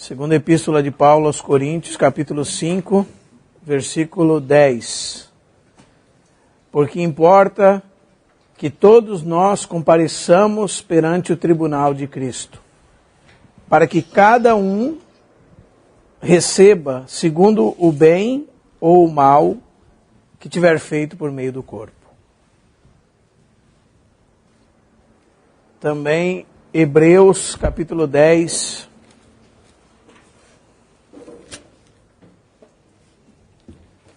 Segunda Epístola de Paulo aos Coríntios, capítulo 5, versículo 10. Porque importa que todos nós compareçamos perante o tribunal de Cristo, para que cada um receba segundo o bem ou o mal que tiver feito por meio do corpo. Também Hebreus, capítulo 10,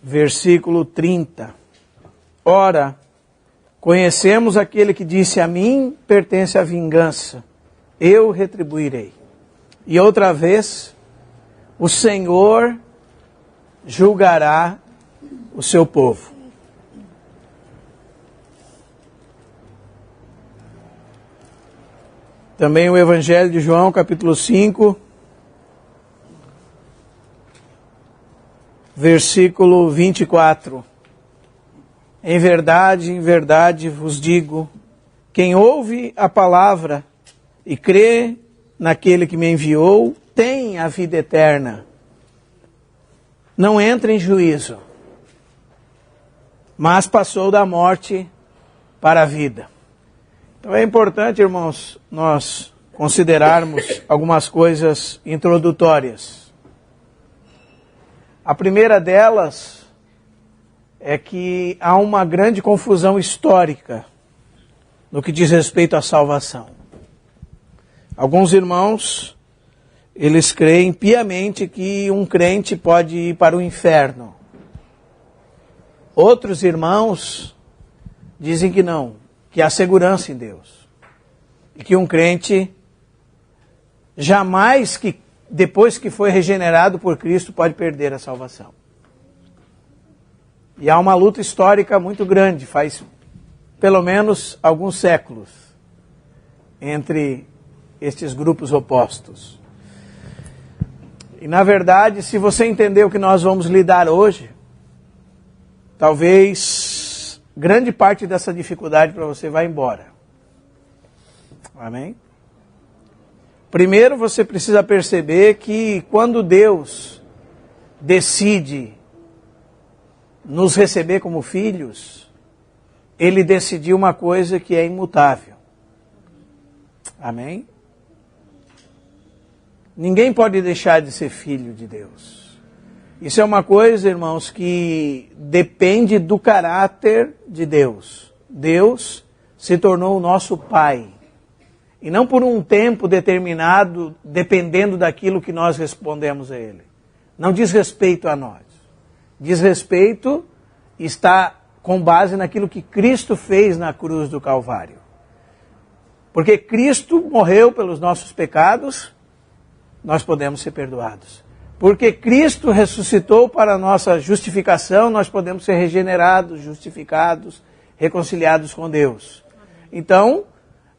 versículo 30. Ora, conhecemos aquele que disse: a mim pertence a vingança, eu retribuirei. E outra vez, o Senhor julgará o seu povo. Também o Evangelho de João, capítulo 5, versículo 24. Em verdade vos digo, quem ouve a palavra e crê naquele que me enviou, tem a vida eterna. Não entra em juízo, mas passou da morte para a vida. Então é importante, irmãos, nós considerarmos algumas coisas introdutórias. A primeira delas é que há uma grande confusão histórica no que diz respeito à salvação. Alguns irmãos, eles creem piamente que um crente pode ir para o inferno. Outros irmãos dizem que não, que há segurança em Deus. E que um crente jamais, que depois que foi regenerado por Cristo, pode perder a salvação. E há uma luta histórica muito grande, faz pelo menos alguns séculos, entre estes grupos opostos. E na verdade, se você entender o que nós vamos lidar hoje, talvez grande parte dessa dificuldade para você vá embora. Amém? Primeiro você precisa perceber que quando Deus decide nos receber como filhos, Ele decidiu uma coisa que é imutável. Amém? Ninguém pode deixar de ser filho de Deus. Isso é uma coisa, irmãos, que depende do caráter de Deus. Deus se tornou o nosso Pai. E não por um tempo determinado, dependendo daquilo que nós respondemos a Ele. Não diz respeito a nós. Diz respeito, está com base naquilo que Cristo fez na cruz do Calvário. Porque Cristo morreu pelos nossos pecados, nós podemos ser perdoados. Porque Cristo ressuscitou para a nossa justificação, nós podemos ser regenerados, justificados, reconciliados com Deus. Então,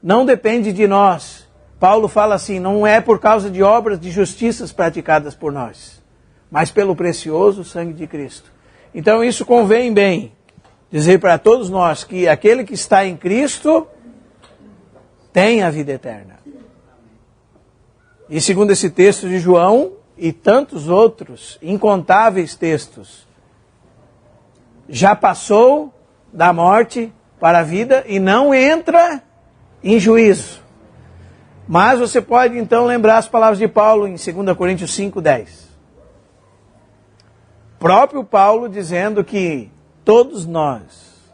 não depende de nós. Paulo fala assim, não é por causa de obras de justiças praticadas por nós, mas pelo precioso sangue de Cristo. Então isso convém bem dizer para todos nós que aquele que está em Cristo tem a vida eterna. E segundo esse texto de João e tantos outros, incontáveis textos, já passou da morte para a vida e não entra em juízo. Mas você pode então lembrar as palavras de Paulo em 2 Coríntios 5:10. Próprio Paulo dizendo que todos nós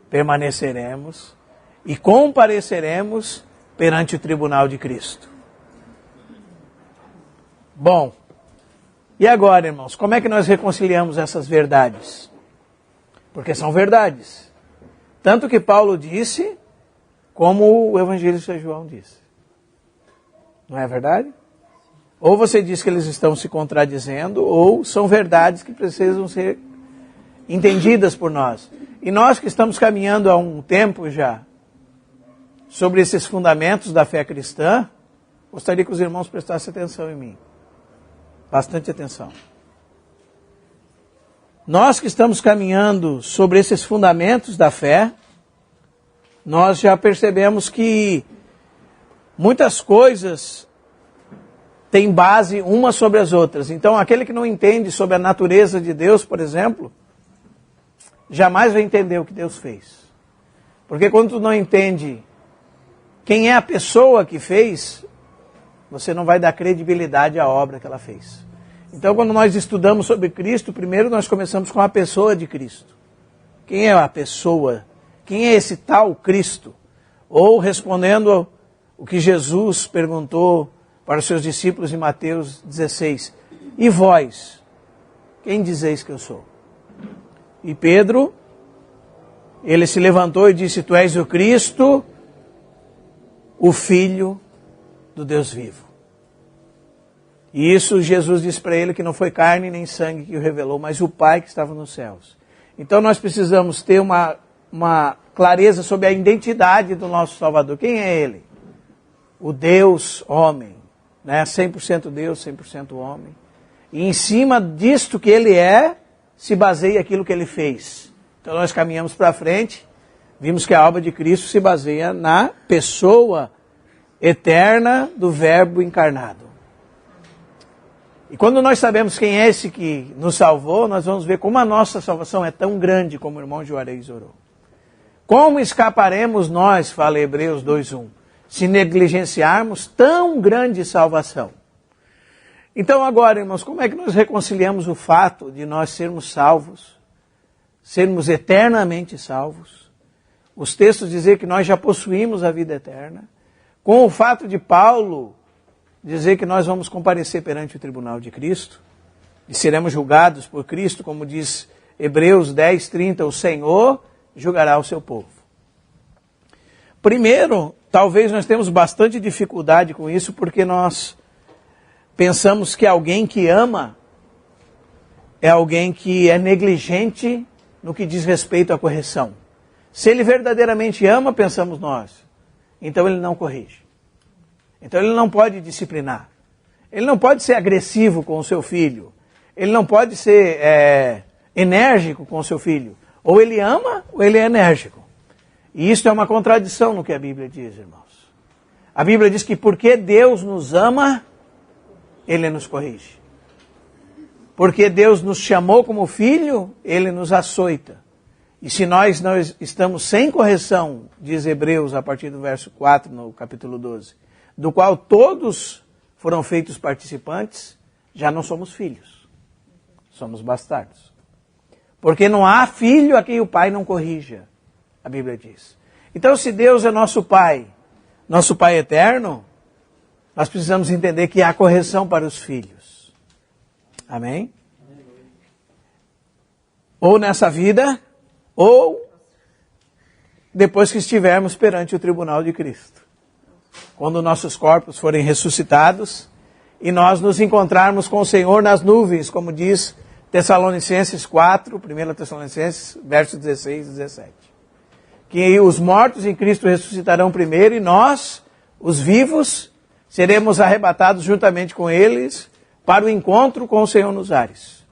permaneceremos e compareceremos perante o tribunal de Cristo. Bom, e agora, irmãos, como é que nós reconciliamos essas verdades? Porque são verdades. Tanto que Paulo disse, como o evangelista João disse. Não é verdade? Ou você diz que eles estão se contradizendo, ou são verdades que precisam ser entendidas por nós. E nós que estamos caminhando há um tempo já sobre esses fundamentos da fé cristã, gostaria que os irmãos prestassem atenção em mim. Bastante atenção. Nós que estamos caminhando sobre esses fundamentos da fé, nós já percebemos que muitas coisas têm base umas sobre as outras. Então, aquele que não entende sobre a natureza de Deus, por exemplo, jamais vai entender o que Deus fez. Porque quando tu não entende quem é a pessoa que fez, você não vai dar credibilidade à obra que ela fez. Então, quando nós estudamos sobre Cristo, primeiro nós começamos com a pessoa de Cristo. Quem é a pessoa? Quem é esse tal Cristo? Ou respondendo o que Jesus perguntou para os seus discípulos em Mateus 16. E vós, quem dizeis que eu sou? E Pedro, ele se levantou e disse, tu és o Cristo, o Filho do Deus vivo. E isso Jesus disse para ele que não foi carne nem sangue que o revelou, mas o Pai que estava nos céus. Então nós precisamos ter uma clareza sobre a identidade do nosso Salvador. Quem é Ele? O Deus homem, né? 100% Deus, 100% homem. E em cima disto que Ele é, se baseia aquilo que Ele fez. Então nós caminhamos para frente, vimos que a obra de Cristo se baseia na pessoa eterna do Verbo encarnado. E quando nós sabemos quem é esse que nos salvou, nós vamos ver como a nossa salvação é tão grande, como o irmão Juarez orou. Como escaparemos nós, fala Hebreus 2:1, se negligenciarmos tão grande salvação? Então agora, irmãos, como é que nós reconciliamos o fato de nós sermos salvos, sermos eternamente salvos, os textos dizem que nós já possuímos a vida eterna, com o fato de Paulo dizer que nós vamos comparecer perante o tribunal de Cristo e seremos julgados por Cristo, como diz Hebreus 10:30, o Senhor julgará o seu povo. Primeiro, talvez nós temos bastante dificuldade com isso, porque nós pensamos que alguém que ama é alguém que é negligente no que diz respeito à correção. Se ele verdadeiramente ama, pensamos nós, então ele não corrige. Então ele não pode disciplinar. Ele não pode ser agressivo com o seu filho. Ele não pode ser enérgico com o seu filho. Ou ele ama, ou ele é enérgico. E isso é uma contradição no que a Bíblia diz, irmãos. A Bíblia diz que porque Deus nos ama, Ele nos corrige. Porque Deus nos chamou como filho, Ele nos açoita. E se nós estamos sem correção, diz Hebreus a partir do verso 4, no capítulo 12, do qual todos foram feitos participantes, já não somos filhos, somos bastardos. Porque não há filho a quem o pai não corrija, a Bíblia diz. Então, se Deus é nosso Pai eterno, nós precisamos entender que há correção para os filhos. Amém? Ou nessa vida, ou depois que estivermos perante o tribunal de Cristo. Quando nossos corpos forem ressuscitados e nós nos encontrarmos com o Senhor nas nuvens, como diz Tessalonicenses 4, 1 Tessalonicenses, versos 16 e 17. Que os mortos em Cristo ressuscitarão primeiro e nós, os vivos, seremos arrebatados juntamente com eles para o encontro com o Senhor nos ares.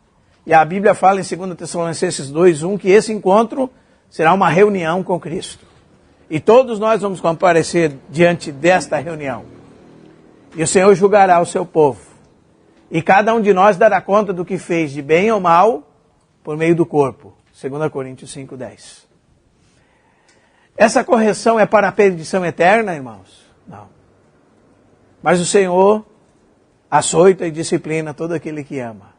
E a Bíblia fala em 2 Tessalonicenses 2:1 que esse encontro será uma reunião com Cristo. E todos nós vamos comparecer diante desta reunião. E o Senhor julgará o seu povo. E cada um de nós dará conta do que fez, de bem ou mal, por meio do corpo. 2 Coríntios 5:10. Essa correção é para a perdição eterna, irmãos? Não. Mas o Senhor açoita e disciplina todo aquele que ama.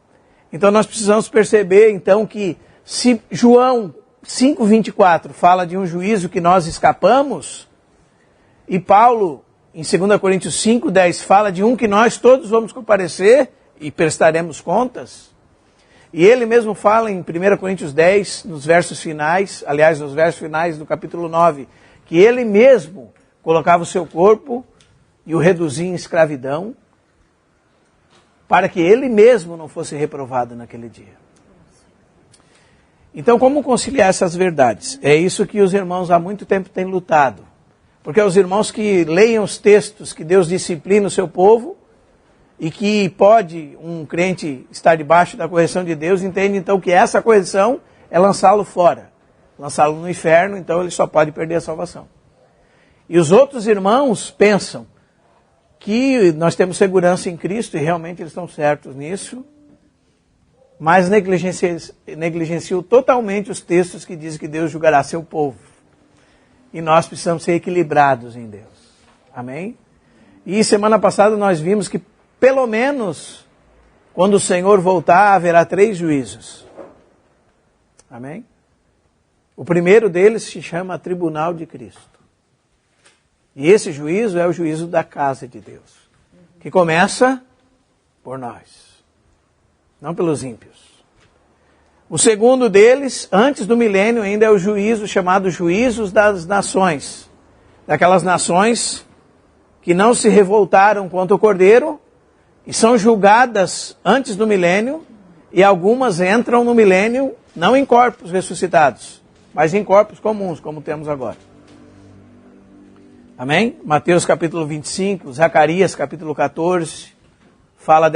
Então nós precisamos perceber, então, que se João 5:24 fala de um juízo que nós escapamos, e Paulo, em 2 Coríntios 5:10, fala de um que nós todos vamos comparecer e prestaremos contas, e ele mesmo fala em 1 Coríntios 10, nos versos finais do capítulo 9, que ele mesmo colocava o seu corpo e o reduzia em escravidão, para que ele mesmo não fosse reprovado naquele dia. Então, como conciliar essas verdades? É isso que os irmãos há muito tempo têm lutado. Porque os irmãos que leiam os textos que Deus disciplina o seu povo e que pode um crente estar debaixo da correção de Deus, entende então que essa correção é lançá-lo fora, lançá-lo no inferno, então ele só pode perder a salvação. E os outros irmãos pensam que nós temos segurança em Cristo, e realmente eles estão certos nisso, mas negligenciam totalmente os textos que dizem que Deus julgará seu povo. E nós precisamos ser equilibrados em Deus. Amém? E semana passada nós vimos que, pelo menos, quando o Senhor voltar, haverá 3 juízos. Amém? O primeiro deles se chama Tribunal de Cristo. E esse juízo é o juízo da casa de Deus, que começa por nós, não pelos ímpios. O segundo deles, antes do milênio, ainda é o juízo chamado Juízos das Nações. Daquelas nações que não se revoltaram contra o Cordeiro e são julgadas antes do milênio, e algumas entram no milênio não em corpos ressuscitados, mas em corpos comuns, como temos agora. Amém? Mateus capítulo 25, Zacarias capítulo 14, fala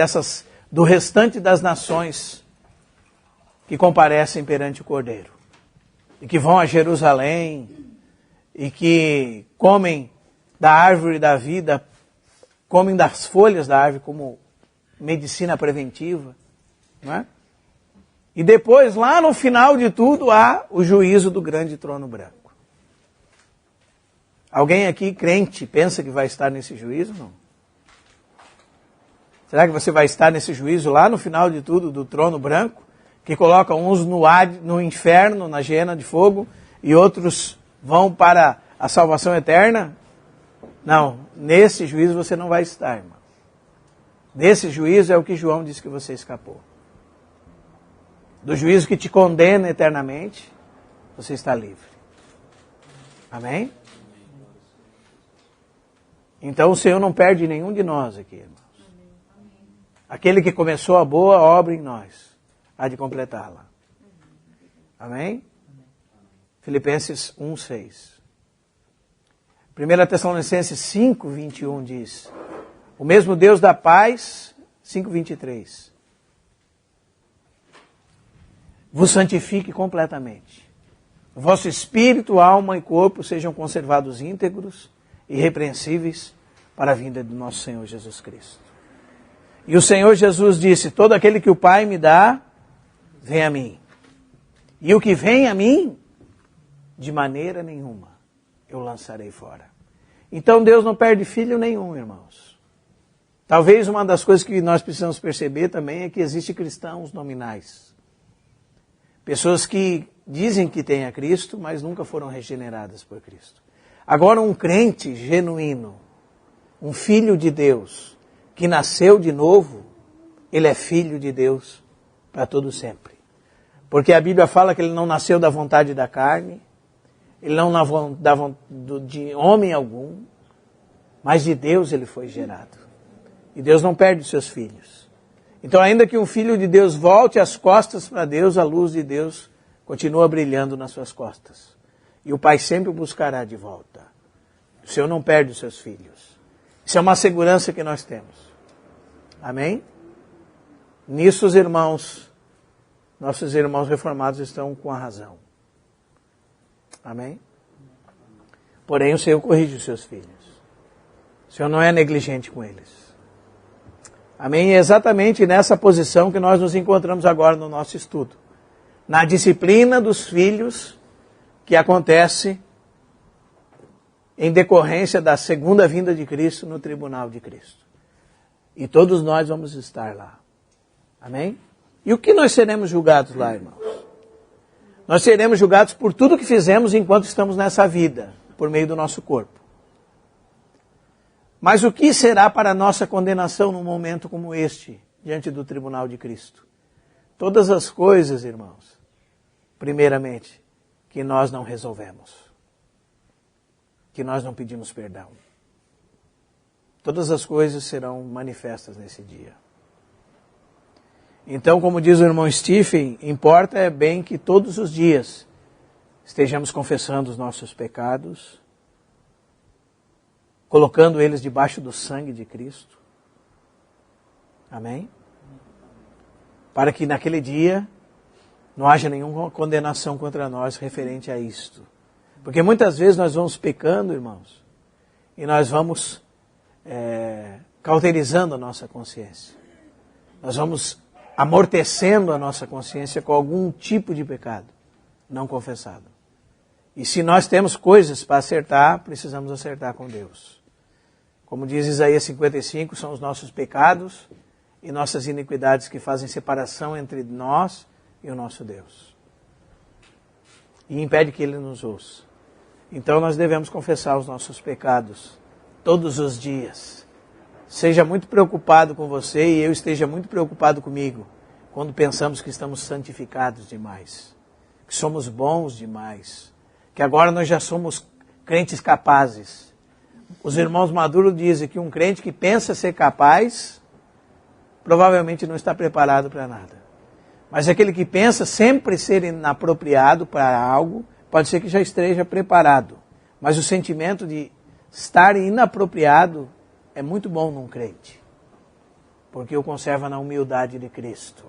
do restante das nações que comparecem perante o Cordeiro. E que vão a Jerusalém, e que comem da árvore da vida, comem das folhas da árvore como medicina preventiva. Não é? E depois, lá no final de tudo, há o juízo do grande trono branco. Alguém aqui, crente, pensa que vai estar nesse juízo? Não. Será que você vai estar nesse juízo lá no final de tudo do trono branco? Que coloca uns no inferno, na hiena de fogo, e outros vão para a salvação eterna? Não, nesse juízo você não vai estar, irmão. Nesse juízo é o que João disse que você escapou. Do juízo que te condena eternamente, você está livre. Amém? Então o Senhor não perde nenhum de nós aqui, irmãos. Aquele que começou a boa obra em nós, há de completá-la. Amém? Filipenses 1:6. 1 Tessalonicenses 5:21 diz: o mesmo Deus da paz, 5:23, vos santifique completamente. O vosso espírito, alma e corpo sejam conservados íntegros e irrepreensíveis para a vinda do nosso Senhor Jesus Cristo. E o Senhor Jesus disse: todo aquele que o Pai me dá, vem a mim. E o que vem a mim, de maneira nenhuma eu lançarei fora. Então Deus não perde filho nenhum, irmãos. Talvez uma das coisas que nós precisamos perceber também é que existem cristãos nominais. Pessoas que dizem que têm a Cristo, mas nunca foram regeneradas por Cristo. Agora, um crente genuíno, um filho de Deus, que nasceu de novo, ele é filho de Deus para todo sempre. Porque a Bíblia fala que ele não nasceu da vontade da carne, ele não de homem algum, mas de Deus ele foi gerado. E Deus não perde os seus filhos. Então, ainda que um filho de Deus volte as costas para Deus, a luz de Deus continua brilhando nas suas costas. E o Pai sempre o buscará de volta. O Senhor não perde os seus filhos. Isso é uma segurança que nós temos. Amém? Nisso os irmãos, nossos irmãos reformados estão com a razão. Amém? Porém o Senhor corrige os seus filhos. O Senhor não é negligente com eles. Amém? É exatamente nessa posição que nós nos encontramos agora no nosso estudo. Na disciplina dos filhos que acontece em decorrência da segunda vinda de Cristo no tribunal de Cristo. E todos nós vamos estar lá. Amém? E o que nós seremos julgados lá, irmãos? Nós seremos julgados por tudo que fizemos enquanto estamos nessa vida, por meio do nosso corpo. Mas o que será para a nossa condenação num momento como este, diante do tribunal de Cristo? Todas as coisas, irmãos, primeiramente, que nós não resolvemos, que nós não pedimos perdão. Todas as coisas serão manifestas nesse dia. Então, como diz o irmão Stephen, importa é bem que todos os dias estejamos confessando os nossos pecados, colocando eles debaixo do sangue de Cristo. Amém? Para que naquele dia não haja nenhuma condenação contra nós referente a isto. Porque muitas vezes nós vamos pecando, irmãos, e nós vamos cauterizando a nossa consciência. Nós vamos amortecendo a nossa consciência com algum tipo de pecado não confessado. E se nós temos coisas para acertar, precisamos acertar com Deus. Como diz Isaías 55, são os nossos pecados e nossas iniquidades que fazem separação entre nós e o nosso Deus. E impede que Ele nos ouça. Então nós devemos confessar os nossos pecados todos os dias. Seja muito preocupado com você e eu esteja muito preocupado comigo quando pensamos que estamos santificados demais, que somos bons demais, que agora nós já somos crentes capazes. Os irmãos maduros dizem que um crente que pensa ser capaz, provavelmente não está preparado para nada. Mas aquele que pensa sempre ser inapropriado para algo, pode ser que já esteja preparado. Mas o sentimento de estar inapropriado é muito bom num crente, porque o conserva na humildade de Cristo,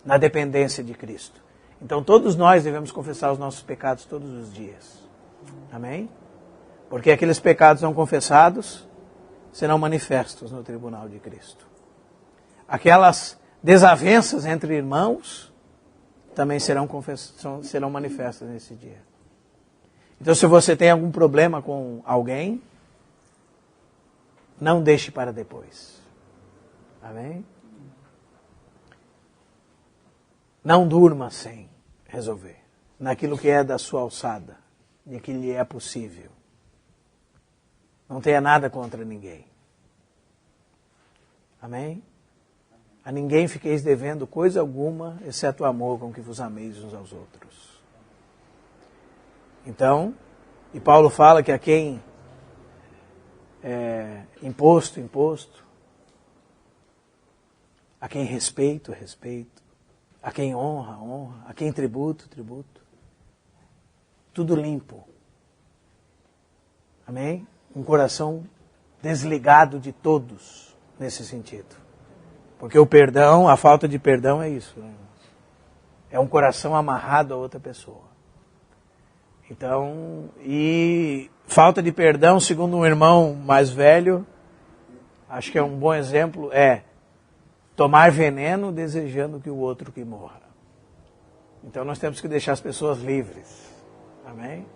na dependência de Cristo. Então todos nós devemos confessar os nossos pecados todos os dias. Amém? Porque aqueles pecados não confessados serão manifestos no tribunal de Cristo. Aquelas desavenças entre irmãos também serão manifestas nesse dia. Então se você tem algum problema com alguém, não deixe para depois. Amém? Não durma sem resolver. Naquilo que é da sua alçada. E que lhe é possível. Não tenha nada contra ninguém. Amém? A ninguém fiqueis devendo coisa alguma, exceto o amor com que vos ameis uns aos outros. Então, e Paulo fala que a quem imposto, a quem respeito, a quem honra, a quem tributo. Tudo limpo. Amém? Um coração desligado de todos nesse sentido. Porque o perdão, a falta de perdão é isso. Né? É um coração amarrado a outra pessoa. Então, e falta de perdão, segundo um irmão mais velho, acho que é um bom exemplo, é tomar veneno desejando que o outro que morra. Então nós temos que deixar as pessoas livres. Amém?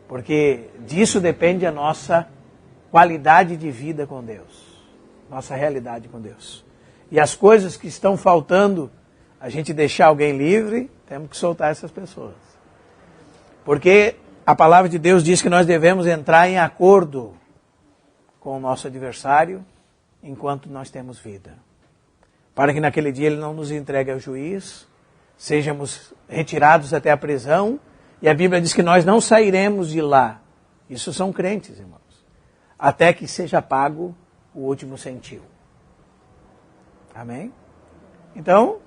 Porque disso depende a nossa qualidade de vida com Deus. Nossa realidade com Deus. E as coisas que estão faltando, a gente deixar alguém livre, temos que soltar essas pessoas. Porque a palavra de Deus diz que nós devemos entrar em acordo com o nosso adversário enquanto nós temos vida. Para que naquele dia ele não nos entregue ao juiz, sejamos retirados até a prisão, e a Bíblia diz que nós não sairemos de lá. Isso são crentes, irmãos. Até que seja pago o último centil. Amém? Então,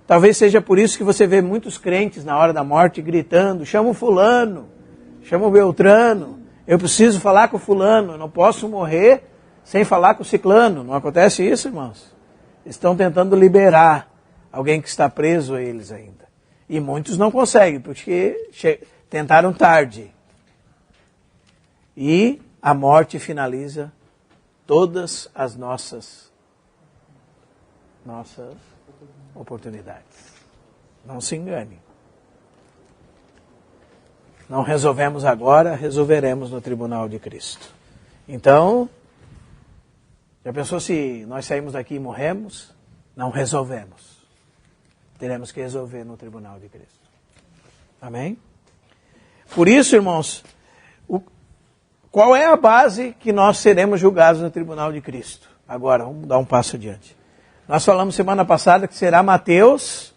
talvez seja por isso que você vê muitos crentes na hora da morte gritando, chama o fulano, chama o beltrano, eu preciso falar com o fulano, eu não posso morrer sem falar com o ciclano. Não acontece isso, irmãos? Estão tentando liberar alguém que está preso a eles ainda. E muitos não conseguem, porque tentaram tarde. E a morte finaliza todas as nossas oportunidades. Não se engane. Não resolvemos agora, resolveremos no tribunal de Cristo. Então, já pensou se nós saímos daqui e morremos? Não resolvemos. Teremos que resolver no tribunal de Cristo. Amém? Por isso, irmãos, qual é a base que nós seremos julgados no tribunal de Cristo? Agora, vamos dar um passo adiante. Nós falamos semana passada que será Mateus,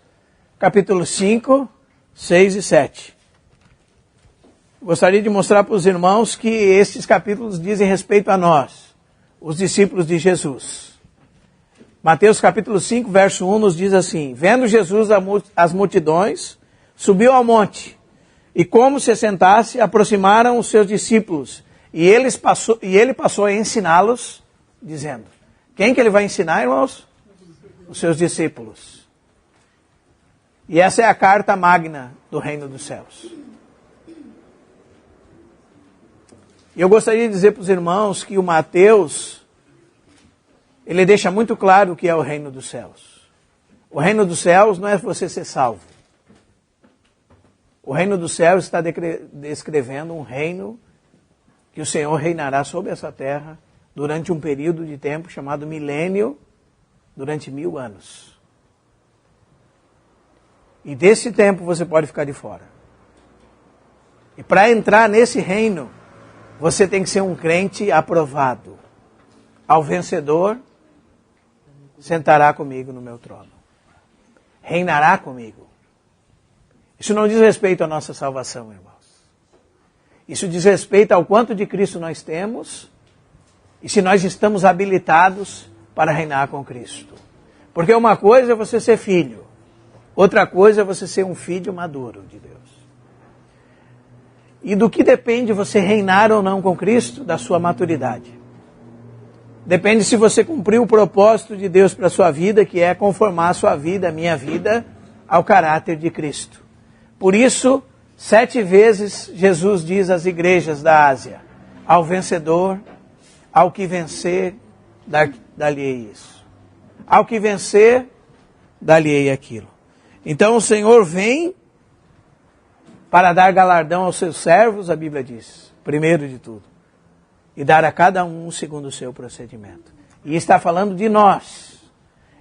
capítulo 5, 6 e 7. Gostaria de mostrar para os irmãos que estes capítulos dizem respeito a nós, os discípulos de Jesus. Mateus capítulo 5, verso 1 nos diz assim: vendo Jesus as multidões, subiu ao monte, e como se assentasse, aproximaram os seus discípulos, e ele passou a ensiná-los, dizendo: quem que ele vai ensinar, irmãos? Os seus discípulos. E essa é a carta magna do reino dos céus. E eu gostaria de dizer para os irmãos que o Mateus, ele deixa muito claro o que é o reino dos céus. O reino dos céus não é você ser salvo. O reino dos céus está descrevendo um reino que o Senhor reinará sobre essa terra durante um período de tempo chamado milênio, durante 1000 anos. E desse tempo você pode ficar de fora. E para entrar nesse reino, você tem que ser um crente aprovado. Ao vencedor, sentará comigo no meu trono. Reinará comigo. Isso não diz respeito à nossa salvação, irmãos. Isso diz respeito ao quanto de Cristo nós temos e se nós estamos habilitados para reinar com Cristo. Porque uma coisa é você ser filho, outra coisa é você ser um filho maduro de Deus. E do que depende você reinar ou não com Cristo? Da sua maturidade. Depende se você cumpriu o propósito de Deus para a sua vida, que é conformar a sua vida, a minha vida, ao caráter de Cristo. Por isso, 7 vezes Jesus diz às igrejas da Ásia: ao vencedor, ao que vencer, dar-lhe-ei isso. Ao que vencer, dar-lhe-ei aquilo. Então o Senhor vem para dar galardão aos seus servos, a Bíblia diz, primeiro de tudo, e dar a cada um segundo o seu procedimento. E está falando de nós.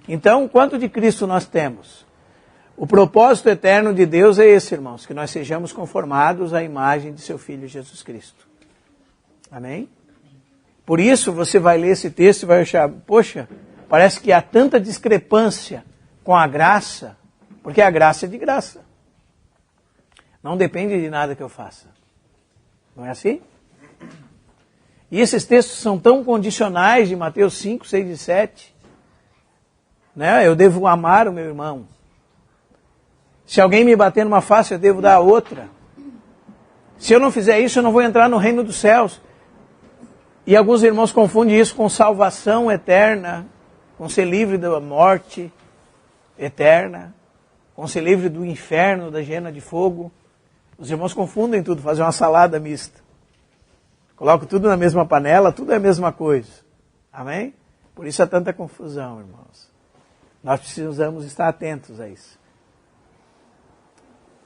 Então, quanto de Cristo nós temos? O propósito eterno de Deus é esse, irmãos, que nós sejamos conformados à imagem de seu Filho Jesus Cristo. Amém? Por isso, você vai ler esse texto e vai achar, poxa, parece que há tanta discrepância com a graça, porque a graça é de graça. Não depende de nada que eu faça. Não é assim? E esses textos são tão condicionais de Mateus 5, 6 e 7. Né? Eu devo amar o meu irmão. Se alguém me bater numa face, eu devo dar a outra. Se eu não fizer isso, eu não vou entrar no reino dos céus. E alguns irmãos confundem isso com salvação eterna, com ser livre da morte eterna, com ser livre do inferno, da hiena de fogo. Os irmãos confundem tudo, fazem uma salada mista. Colocam tudo na mesma panela, tudo é a mesma coisa. Amém? Por isso há tanta confusão, irmãos. Nós precisamos estar atentos a isso.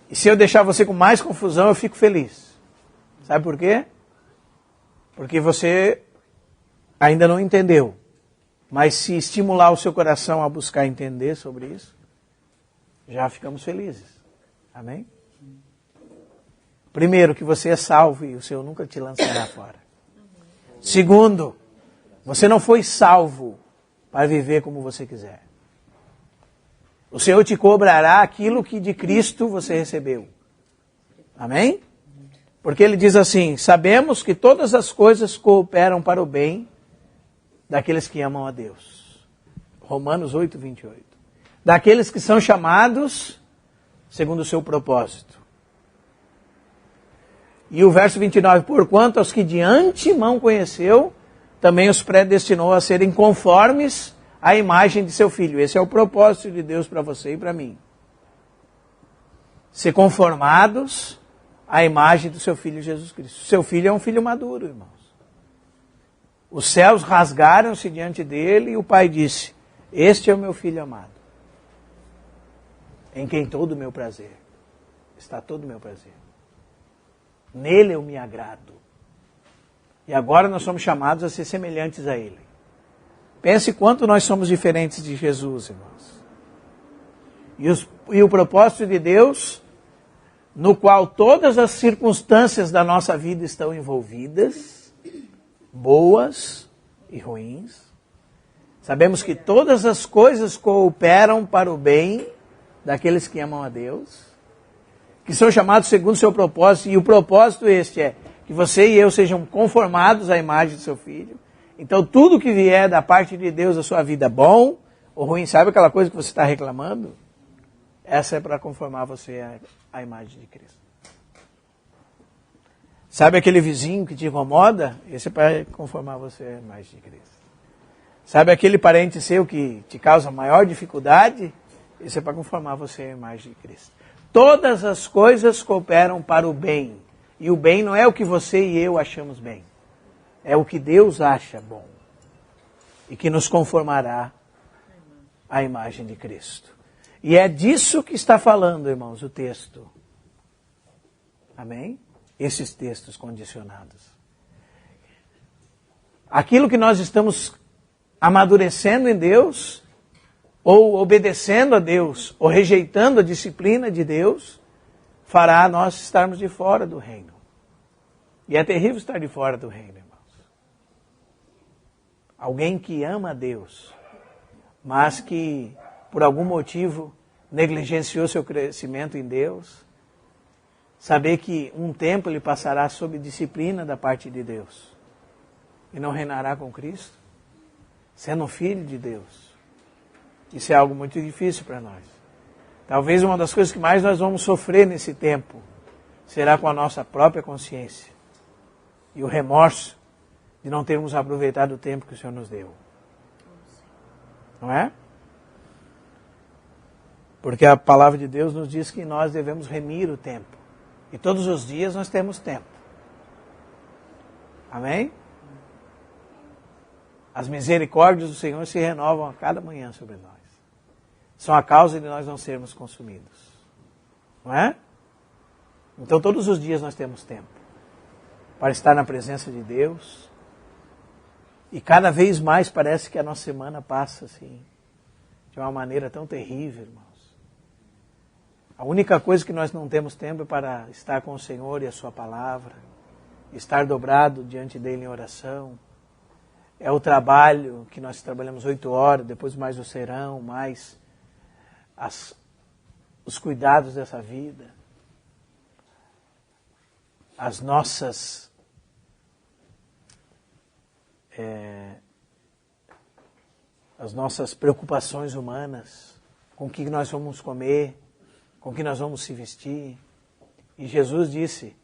E se eu deixar você com mais confusão, eu fico feliz. Sabe por quê? Porque você ainda não entendeu. Mas se estimular o seu coração a buscar entender sobre isso, já ficamos felizes. Amém? Primeiro, que você é salvo e o Senhor nunca te lançará fora. Segundo, você não foi salvo para viver como você quiser. O Senhor te cobrará aquilo que de Cristo você recebeu. Amém? Porque ele diz assim: sabemos que todas as coisas cooperam para o bem daqueles que amam a Deus. Romanos 8, 28. Daqueles que são chamados segundo o seu propósito. E o verso 29, porquanto aos que de antemão conheceu, também os predestinou a serem conformes à imagem de seu Filho. Esse é o propósito de Deus para você e para mim. Ser conformados à imagem do seu Filho Jesus Cristo. Seu Filho é um filho maduro, irmãos. Os céus rasgaram-se diante dele e o Pai disse: este é o meu Filho amado, em quem todo o meu prazer, está todo o meu prazer. Nele eu me agrado. E agora nós somos chamados a ser semelhantes a Ele. Pense quanto nós somos diferentes de Jesus, irmãos. E o propósito de Deus, no qual todas as circunstâncias da nossa vida estão envolvidas, boas e ruins. Sabemos que todas as coisas cooperam para o bem daqueles que amam a Deus, que são chamados segundo o seu propósito, e o propósito este é que você e eu sejam conformados à imagem do seu Filho. Então tudo que vier da parte de Deus da sua vida, bom ou ruim, sabe aquela coisa que você está reclamando? Essa é para conformar você à imagem de Cristo. Sabe aquele vizinho que te incomoda? Esse é para conformar você à imagem de Cristo. Sabe aquele parente seu que te causa maior dificuldade? Esse é para conformar você à imagem de Cristo. Todas as coisas cooperam para o bem. E o bem não é o que você e eu achamos bem. é o que Deus acha bom e que nos conformará à imagem de Cristo. E é disso que está falando, irmãos, o texto. Amém? Esses textos condicionados. Aquilo que nós estamos amadurecendo em Deus, ou obedecendo a Deus, ou rejeitando a disciplina de Deus, fará nós estarmos de fora do reino. E é terrível estar de fora do reino, irmãos. Alguém que ama a Deus, mas que por algum motivo negligenciou seu crescimento em Deus, saber que um tempo ele passará sob disciplina da parte de Deus e não reinará com Cristo, sendo um filho de Deus. Isso é algo muito difícil para nós. Talvez uma das coisas que mais nós vamos sofrer nesse tempo será com a nossa própria consciência e o remorso de não termos aproveitado o tempo que o Senhor nos deu. Não é? Porque a palavra de Deus nos diz que nós devemos remir o tempo. E todos os dias nós temos tempo. Amém? As misericórdias do Senhor se renovam a cada manhã sobre nós. São a causa de nós não sermos consumidos. Não é? Então todos os dias nós temos tempo para estar na presença de Deus. E cada vez mais parece que a nossa semana passa assim, de uma maneira tão terrível, irmãos. A única coisa que nós não temos tempo é para estar com o Senhor e a sua palavra, estar dobrado diante dele em oração. É o trabalho que nós trabalhamos 8 horas, depois mais o serão, mais os cuidados dessa vida. As nossas preocupações humanas, com o que nós vamos comer, com o que nós vamos se vestir. E Jesus disse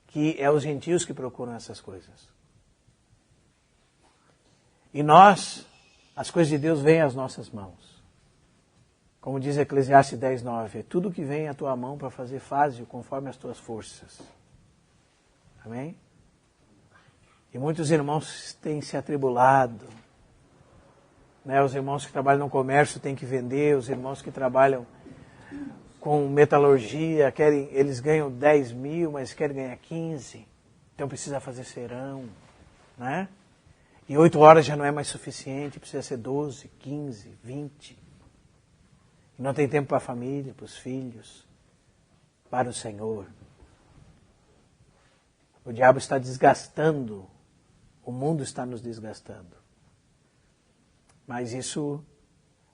que é os gentios que procuram essas coisas. E nós, as coisas de Deus vêm às nossas mãos. Como diz Eclesiastes 10:9, é tudo que vem à tua mão para fazer, faze-o conforme as tuas forças. Amém? E muitos irmãos têm se atribulado. Né? Os irmãos que trabalham no comércio têm que vender, os irmãos que trabalham com metalurgia, eles ganham 10 mil, mas querem ganhar 15. Então precisa fazer serão. Né? E 8 horas já não é mais suficiente, precisa ser 12, 15, 20. E não tem tempo para a família, para os filhos, para o Senhor. O diabo está desgastando, o mundo está nos desgastando. Mas isso,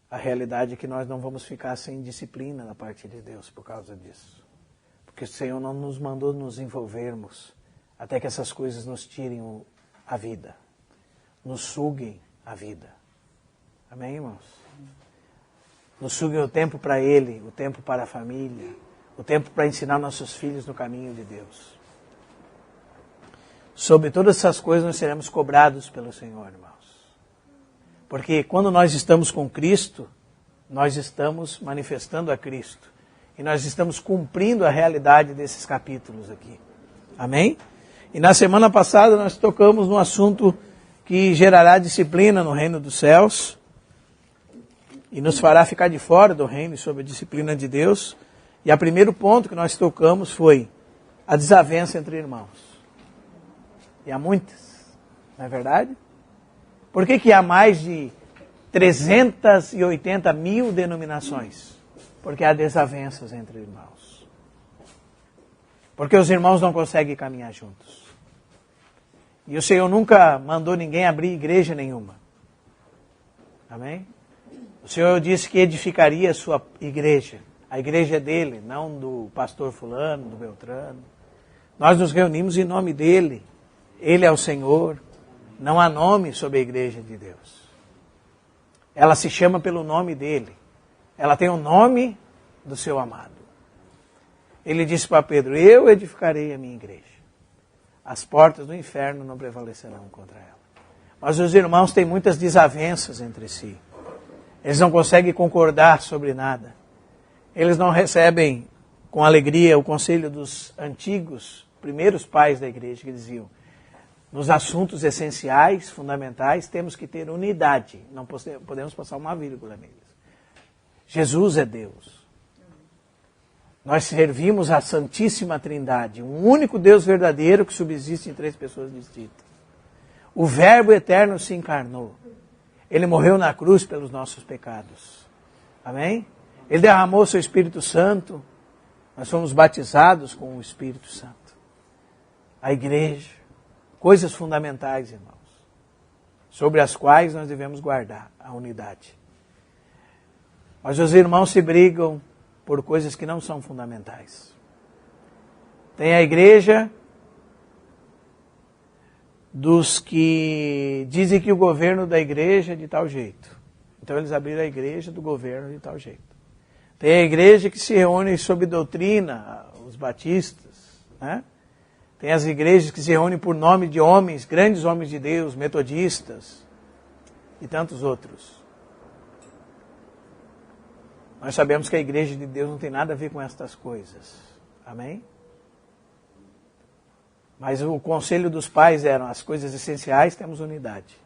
a realidade é que nós não vamos ficar sem disciplina da parte de Deus por causa disso. Porque o Senhor não nos mandou nos envolvermos até que essas coisas nos tirem a vida, nos suguem a vida. Amém, irmãos? Nos suguem o tempo para Ele, o tempo para a família, o tempo para ensinar nossos filhos no caminho de Deus. Sobre todas essas coisas nós seremos cobrados pelo Senhor, irmãos. Porque quando nós estamos com Cristo, nós estamos manifestando a Cristo. E nós estamos cumprindo a realidade desses capítulos aqui. Amém? E na semana passada nós tocamos num assunto que gerará disciplina no reino dos céus e nos fará ficar de fora do reino e sob a disciplina de Deus. E o primeiro ponto que nós tocamos foi a desavença entre irmãos. E há muitas, não é verdade? Por que há mais de 380 mil denominações? Porque há desavenças entre irmãos. Porque os irmãos não conseguem caminhar juntos. E o Senhor nunca mandou ninguém abrir igreja nenhuma. Amém? O Senhor disse que edificaria a sua igreja. A igreja é dele, não do pastor fulano, do Beltrano. Nós nos reunimos em nome dele. Ele é o Senhor. Não há nome sobre a igreja de Deus. Ela se chama pelo nome dele. Ela tem o nome do seu amado. Ele disse para Pedro, eu edificarei a minha igreja. As portas do inferno não prevalecerão contra ela. Mas os irmãos têm muitas desavenças entre si. Eles não conseguem concordar sobre nada. Eles não recebem com alegria o conselho dos antigos, primeiros pais da igreja, que diziam, nos assuntos essenciais, fundamentais, temos que ter unidade. Não podemos passar uma vírgula neles. Jesus é Deus. Nós servimos a Santíssima Trindade, um único Deus verdadeiro que subsiste em 3 pessoas distintas. O Verbo eterno se encarnou. Ele morreu na cruz pelos nossos pecados. Amém? Ele derramou seu Espírito Santo. Nós fomos batizados com o Espírito Santo. A igreja. Coisas fundamentais, irmãos. Sobre as quais nós devemos guardar a unidade. Mas os irmãos se brigam por coisas que não são fundamentais. Tem a igreja dos que dizem que o governo da igreja é de tal jeito. Então eles abriram a igreja do governo de tal jeito. Tem a igreja que se reúne sob doutrina, os batistas, né? Tem as igrejas que se reúnem por nome de homens, grandes homens de Deus, metodistas e tantos outros. Nós sabemos que a igreja de Deus não tem nada a ver com estas coisas. Amém? Mas o conselho dos pais era, as coisas essenciais temos unidade.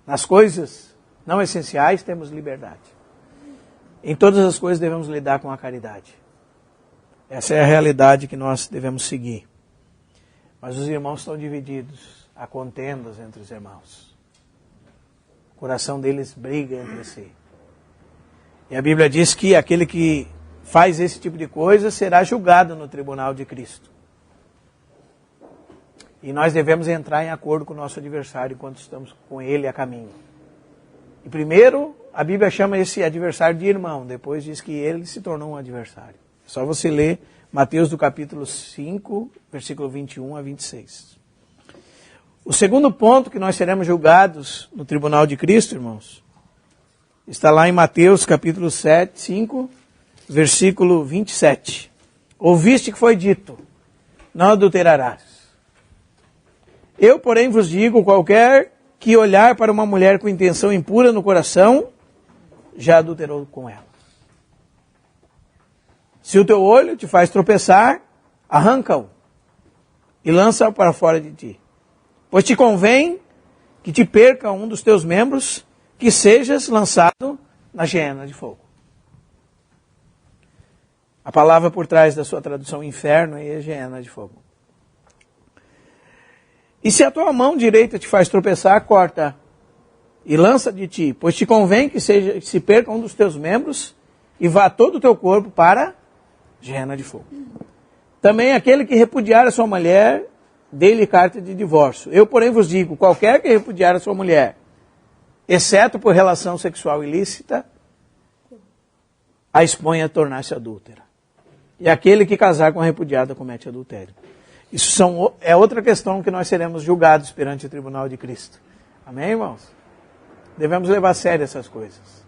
Nas coisas não essenciais temos liberdade. Em todas as coisas devemos lidar com a caridade. Essa é a realidade que nós devemos seguir. Mas os irmãos estão divididos. Há contendas entre os irmãos. O coração deles briga entre si. E a Bíblia diz que aquele que faz esse tipo de coisa será julgado no tribunal de Cristo. E nós devemos entrar em acordo com o nosso adversário enquanto estamos com ele a caminho. E primeiro, a Bíblia chama esse adversário de irmão. Depois diz que ele se tornou um adversário. É só você ler Mateus do capítulo 5, versículo 21 a 26. O segundo ponto que nós seremos julgados no tribunal de Cristo, irmãos, está lá em Mateus capítulo 5, versículo 27. Ouviste que foi dito, não adulterarás. Eu, porém, vos digo, qualquer que olhar para uma mulher com intenção impura no coração, já adulterou com ela. Se o teu olho te faz tropeçar, arranca-o e lança-o para fora de ti. Pois te convém que te perca um dos teus membros, que sejas lançado na geena de fogo. A palavra por trás da sua tradução inferno é geena de fogo. E se a tua mão direita te faz tropeçar, corta e lança de ti, pois te convém que se perca um dos teus membros e vá todo o teu corpo para geena de fogo. Também aquele que repudiar a sua mulher, dê-lhe carta de divórcio. Eu, porém, vos digo, qualquer que repudiar a sua mulher, exceto por relação sexual ilícita, a expõe a tornar-se adúltera. E aquele que casar com a repudiada comete adultério. Isso é outra questão que nós seremos julgados perante o tribunal de Cristo. Amém, irmãos? Devemos levar a sério essas coisas.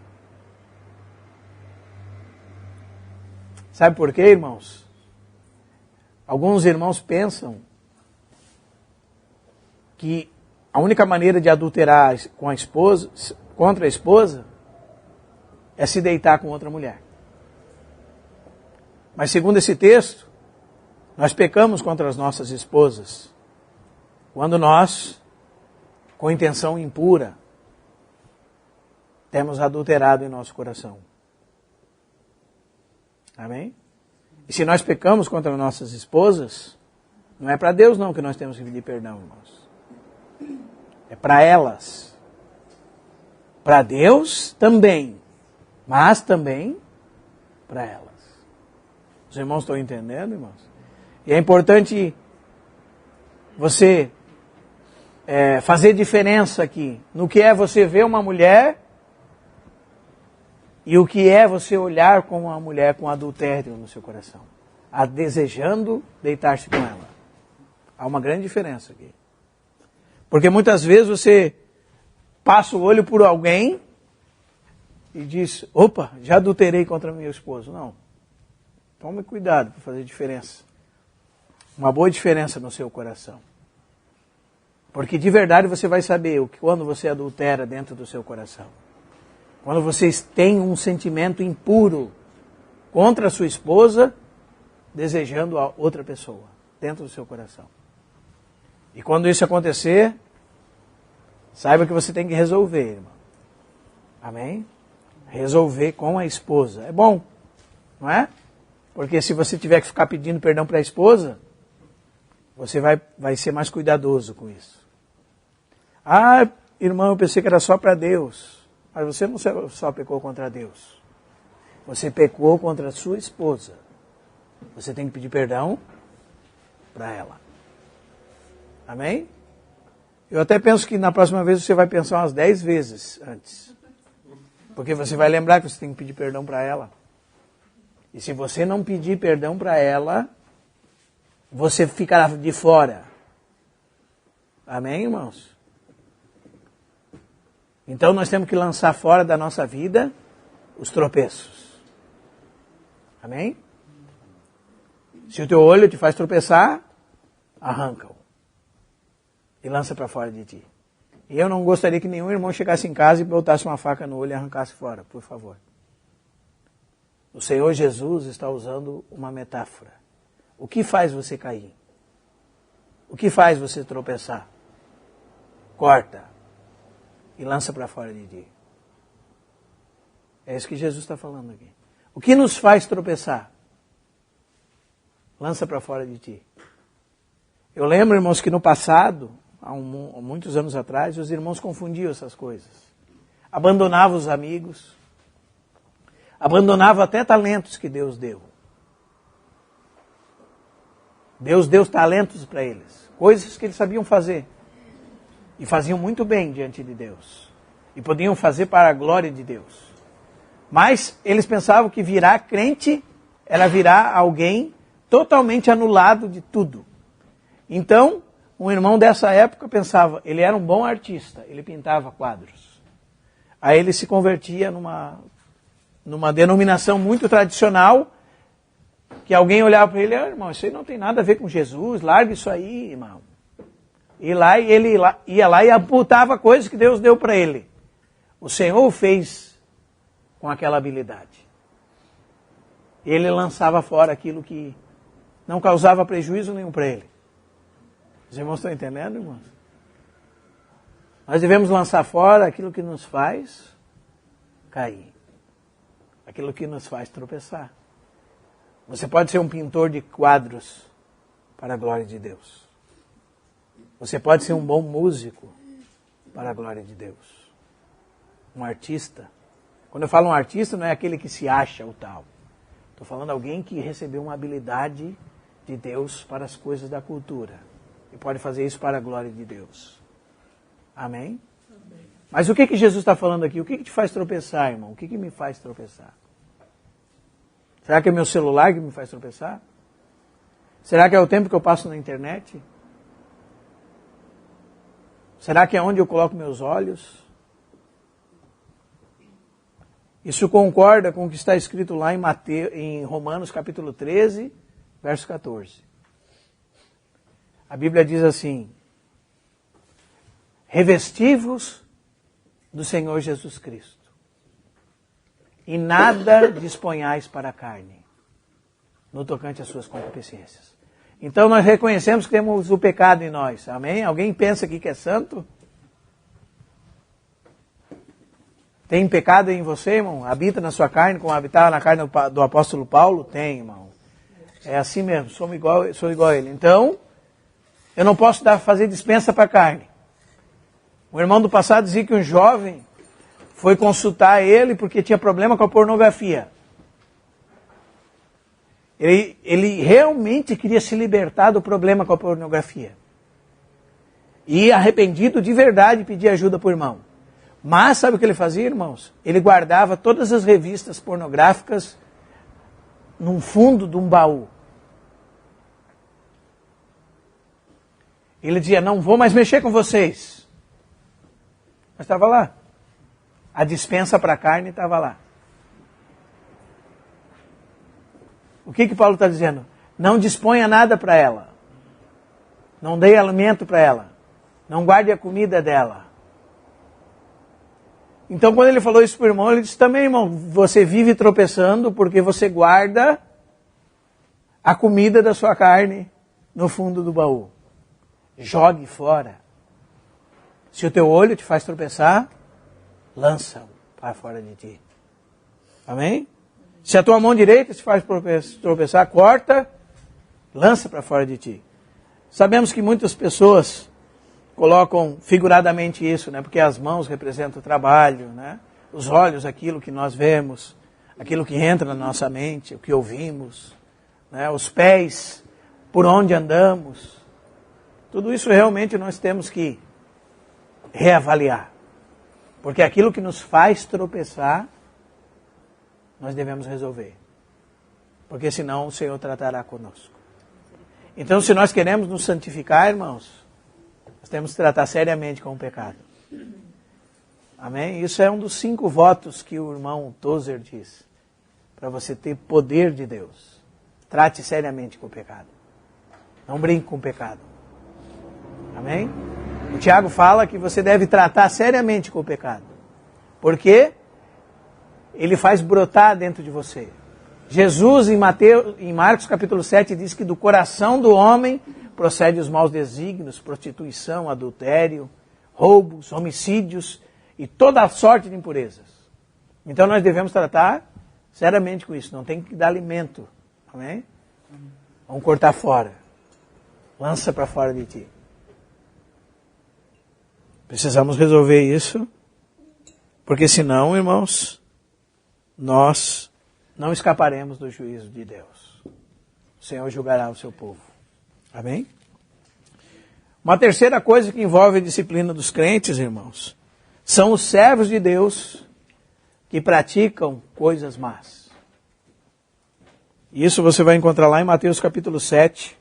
Sabe por quê, irmãos? Alguns irmãos pensam que a única maneira de adulterar com a esposa, contra a esposa é se deitar com outra mulher. Mas segundo esse texto, nós pecamos contra as nossas esposas quando nós, com intenção impura, temos adulterado em nosso coração. Amém? E se nós pecamos contra nossas esposas, não é para Deus não que nós temos que pedir perdão, irmãos. É para elas. Para Deus também, mas também para elas. Os irmãos estão entendendo, irmãos? E é importante você fazer diferença aqui no que é você ver uma mulher e o que é você olhar com uma mulher com adultério no seu coração, desejando deitar-se com ela. Há uma grande diferença aqui. Porque muitas vezes você passa o olho por alguém e diz, opa, já adulterei contra meu esposo. Não. Tome cuidado para fazer diferença. Uma boa diferença no seu coração. Porque de verdade você vai saber quando você adultera dentro do seu coração. Quando vocês têm um sentimento impuro contra a sua esposa, desejando a outra pessoa dentro do seu coração. E quando isso acontecer, Saiba que você tem que resolver, irmão. Amém? Resolver com a esposa. É bom, não é? Porque se você tiver que ficar pedindo perdão para a esposa, você vai ser mais cuidadoso com isso. Ah, irmão, eu pensei que era só para Deus. Mas você não só pecou contra Deus. Você pecou contra a sua esposa. Você tem que pedir perdão para ela. Amém? Eu até penso que na próxima vez você vai pensar umas 10 vezes antes. Porque você vai lembrar que você tem que pedir perdão para ela. E se você não pedir perdão para ela, você ficará de fora. Amém, irmãos? Então nós temos que lançar fora da nossa vida os tropeços. Amém? Se o teu olho te faz tropeçar, arranca-o. E lança para fora de ti. E eu não gostaria que nenhum irmão chegasse em casa e botasse uma faca no olho e arrancasse fora, por favor. O Senhor Jesus está usando uma metáfora. O que faz você cair? O que faz você tropeçar? Corta. E lança para fora de ti. É isso que Jesus está falando aqui. O que nos faz tropeçar? Lança para fora de ti. Eu lembro, irmãos, que no passado, há muitos anos atrás, os irmãos confundiam essas coisas. Abandonavam os amigos. Abandonavam até talentos que Deus deu. Deus deu talentos para eles. Coisas que eles sabiam fazer. E faziam muito bem diante de Deus. E podiam fazer para a glória de Deus. Mas eles pensavam que virar crente era virar alguém totalmente anulado de tudo. Então, um irmão dessa época pensava, ele era um bom artista, ele pintava quadros. Aí ele se convertia numa denominação muito tradicional, que alguém olhava para ele, irmão, isso aí não tem nada a ver com Jesus, larga isso aí, irmão. E ele ia lá e amputava coisas que Deus deu para ele. O Senhor o fez com aquela habilidade. Ele lançava fora aquilo que não causava prejuízo nenhum para ele. Os irmãos estão entendendo, irmãos? Nós devemos lançar fora aquilo que nos faz cair. Aquilo que nos faz tropeçar. Você pode ser um pintor de quadros para a glória de Deus. Você pode ser um bom músico para a glória de Deus. Um artista. Quando eu falo um artista, não é aquele que se acha o tal. Estou falando de alguém que recebeu uma habilidade de Deus para as coisas da cultura. E pode fazer isso para a glória de Deus. Amém? Amém. Mas o que Jesus está falando aqui? O que te faz tropeçar, irmão? O que me faz tropeçar? Será que é meu celular que me faz tropeçar? Será que é o tempo que eu passo na internet? Será que é onde eu coloco meus olhos? Isso concorda com o que está escrito lá em Romanos capítulo 13, verso 14. A Bíblia diz assim, revesti-vos do Senhor Jesus Cristo, e nada disponhais para a carne, no tocante às suas concupiscências. Então nós reconhecemos que temos o pecado em nós, amém? Alguém pensa aqui que é santo? Tem pecado em você, irmão? Habita na sua carne, como habitava na carne do apóstolo Paulo? Tem, irmão. É assim mesmo, sou igual a ele. Então, eu não posso fazer dispensa para a carne. O irmão do passado dizia que um jovem foi consultar ele porque tinha problema com a pornografia. Ele realmente queria se libertar do problema com a pornografia. E arrependido de verdade pedia ajuda para o irmão. Mas sabe o que ele fazia, irmãos? Ele guardava todas as revistas pornográficas num fundo de um baú. Ele dizia, não vou mais mexer com vocês. Mas estava lá. A dispensa para a carne estava lá. O que Paulo está dizendo? Não disponha nada para ela. Não dê alimento para ela. Não guarde a comida dela. Então quando ele falou isso para o irmão, ele disse também, irmão, você vive tropeçando porque você guarda a comida da sua carne no fundo do baú. Jogue fora. Se o teu olho te faz tropeçar, lança-o para fora de ti. Amém? Se a tua mão direita te faz tropeçar, corta, lança para fora de ti. Sabemos que muitas pessoas colocam figuradamente isso, né? Porque as mãos representam o trabalho, né? Os olhos, aquilo que nós vemos, aquilo que entra na nossa mente, o que ouvimos, né? Os pés, por onde andamos. Tudo isso realmente nós temos que reavaliar. Porque aquilo que nos faz tropeçar, nós devemos resolver. Porque senão o Senhor tratará conosco. Então, se nós queremos nos santificar, irmãos, nós temos que tratar seriamente com o pecado. Amém? Isso é um dos 5 votos que o irmão Tozer diz. Para você ter poder de Deus. Trate seriamente com o pecado. Não brinque com o pecado. Amém? O Tiago fala que você deve tratar seriamente com o pecado. Porque ele faz brotar dentro de você. Jesus, em Marcos capítulo 7, diz que do coração do homem procede os maus desígnios, prostituição, adultério, roubos, homicídios e toda a sorte de impurezas. Então nós devemos tratar seriamente com isso. Não tem que dar alimento. Amém? Vamos cortar fora. Lança para fora de ti. Precisamos resolver isso. Porque senão, irmãos, nós não escaparemos do juízo de Deus. O Senhor julgará o seu povo. Amém? Uma terceira coisa que envolve a disciplina dos crentes, irmãos, são os servos de Deus que praticam coisas más. Isso você vai encontrar lá em Mateus capítulo 7,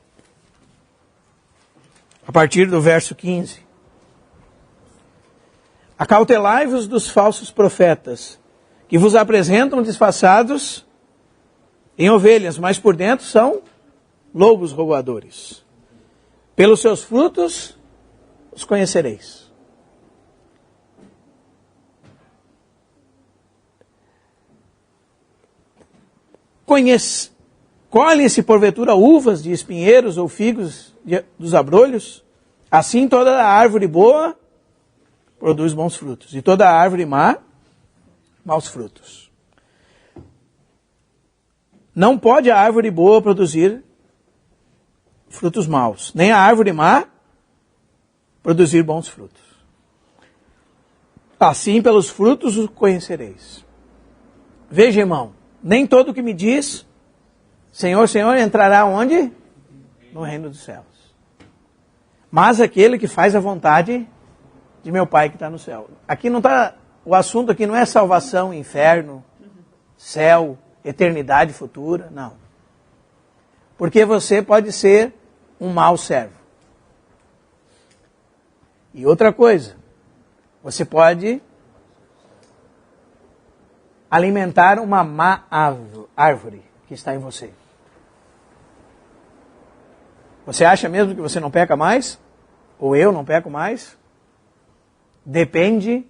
a partir do verso 15. Acautelai-vos dos falsos profetas, que vos apresentam disfarçados em ovelhas, mas por dentro são lobos roubadores. Pelos seus frutos os conhecereis. Colhem-se porventura uvas de espinheiros ou figos dos abrolhos? Assim toda a árvore boa produz bons frutos, e toda a árvore má, maus frutos. Não pode a árvore boa produzir frutos maus, nem a árvore má produzir bons frutos. Assim, pelos frutos os conhecereis. Veja, irmão, nem todo que me diz, Senhor, Senhor, entrará onde? No reino dos céus. Mas aquele que faz a vontade de meu Pai que está no céu. Aqui não está, o assunto aqui não é salvação, inferno, céu, eternidade futura, não. Porque você pode ser um mau servo. E outra coisa, você pode alimentar uma má árvore que está em você. Você acha mesmo que você não peca mais? Ou eu não peco mais? Depende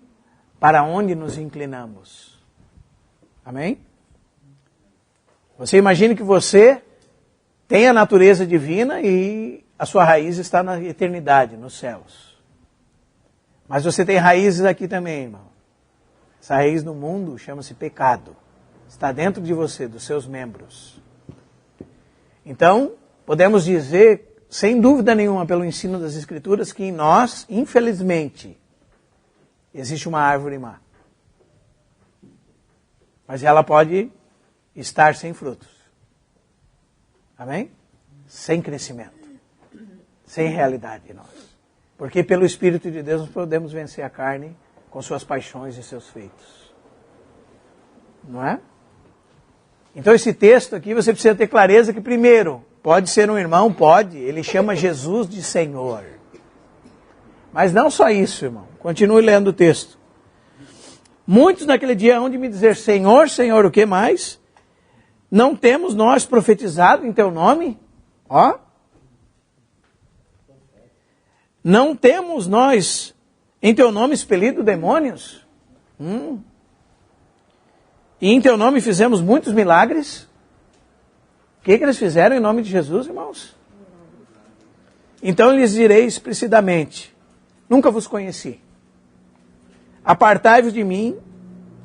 para onde nos inclinamos. Amém? Você imagina que você tem a natureza divina e a sua raiz está na eternidade, nos céus. Mas você tem raízes aqui também, irmão. Essa raiz no mundo chama-se pecado. Está dentro de você, dos seus membros. Então, podemos dizer, sem dúvida nenhuma, pelo ensino das Escrituras, que em nós, infelizmente, existe uma árvore má. Mas ela pode estar sem frutos. Amém? Sem crescimento. Sem realidade em nós. Porque pelo Espírito de Deus nós podemos vencer a carne com suas paixões e seus feitos. Não é? Então esse texto aqui você precisa ter clareza que primeiro, pode ser um irmão, pode, ele chama Jesus de Senhor. Mas não só isso, irmão. Continue lendo o texto. Muitos naquele dia hão de me dizer, Senhor, Senhor, o que mais? Não temos nós profetizado em teu nome? Ó. Não temos nós em teu nome expelido demônios? E em teu nome fizemos muitos milagres? O que eles fizeram em nome de Jesus, irmãos? Então lhes direi explicitamente, nunca vos conheci. apartai-vos de mim,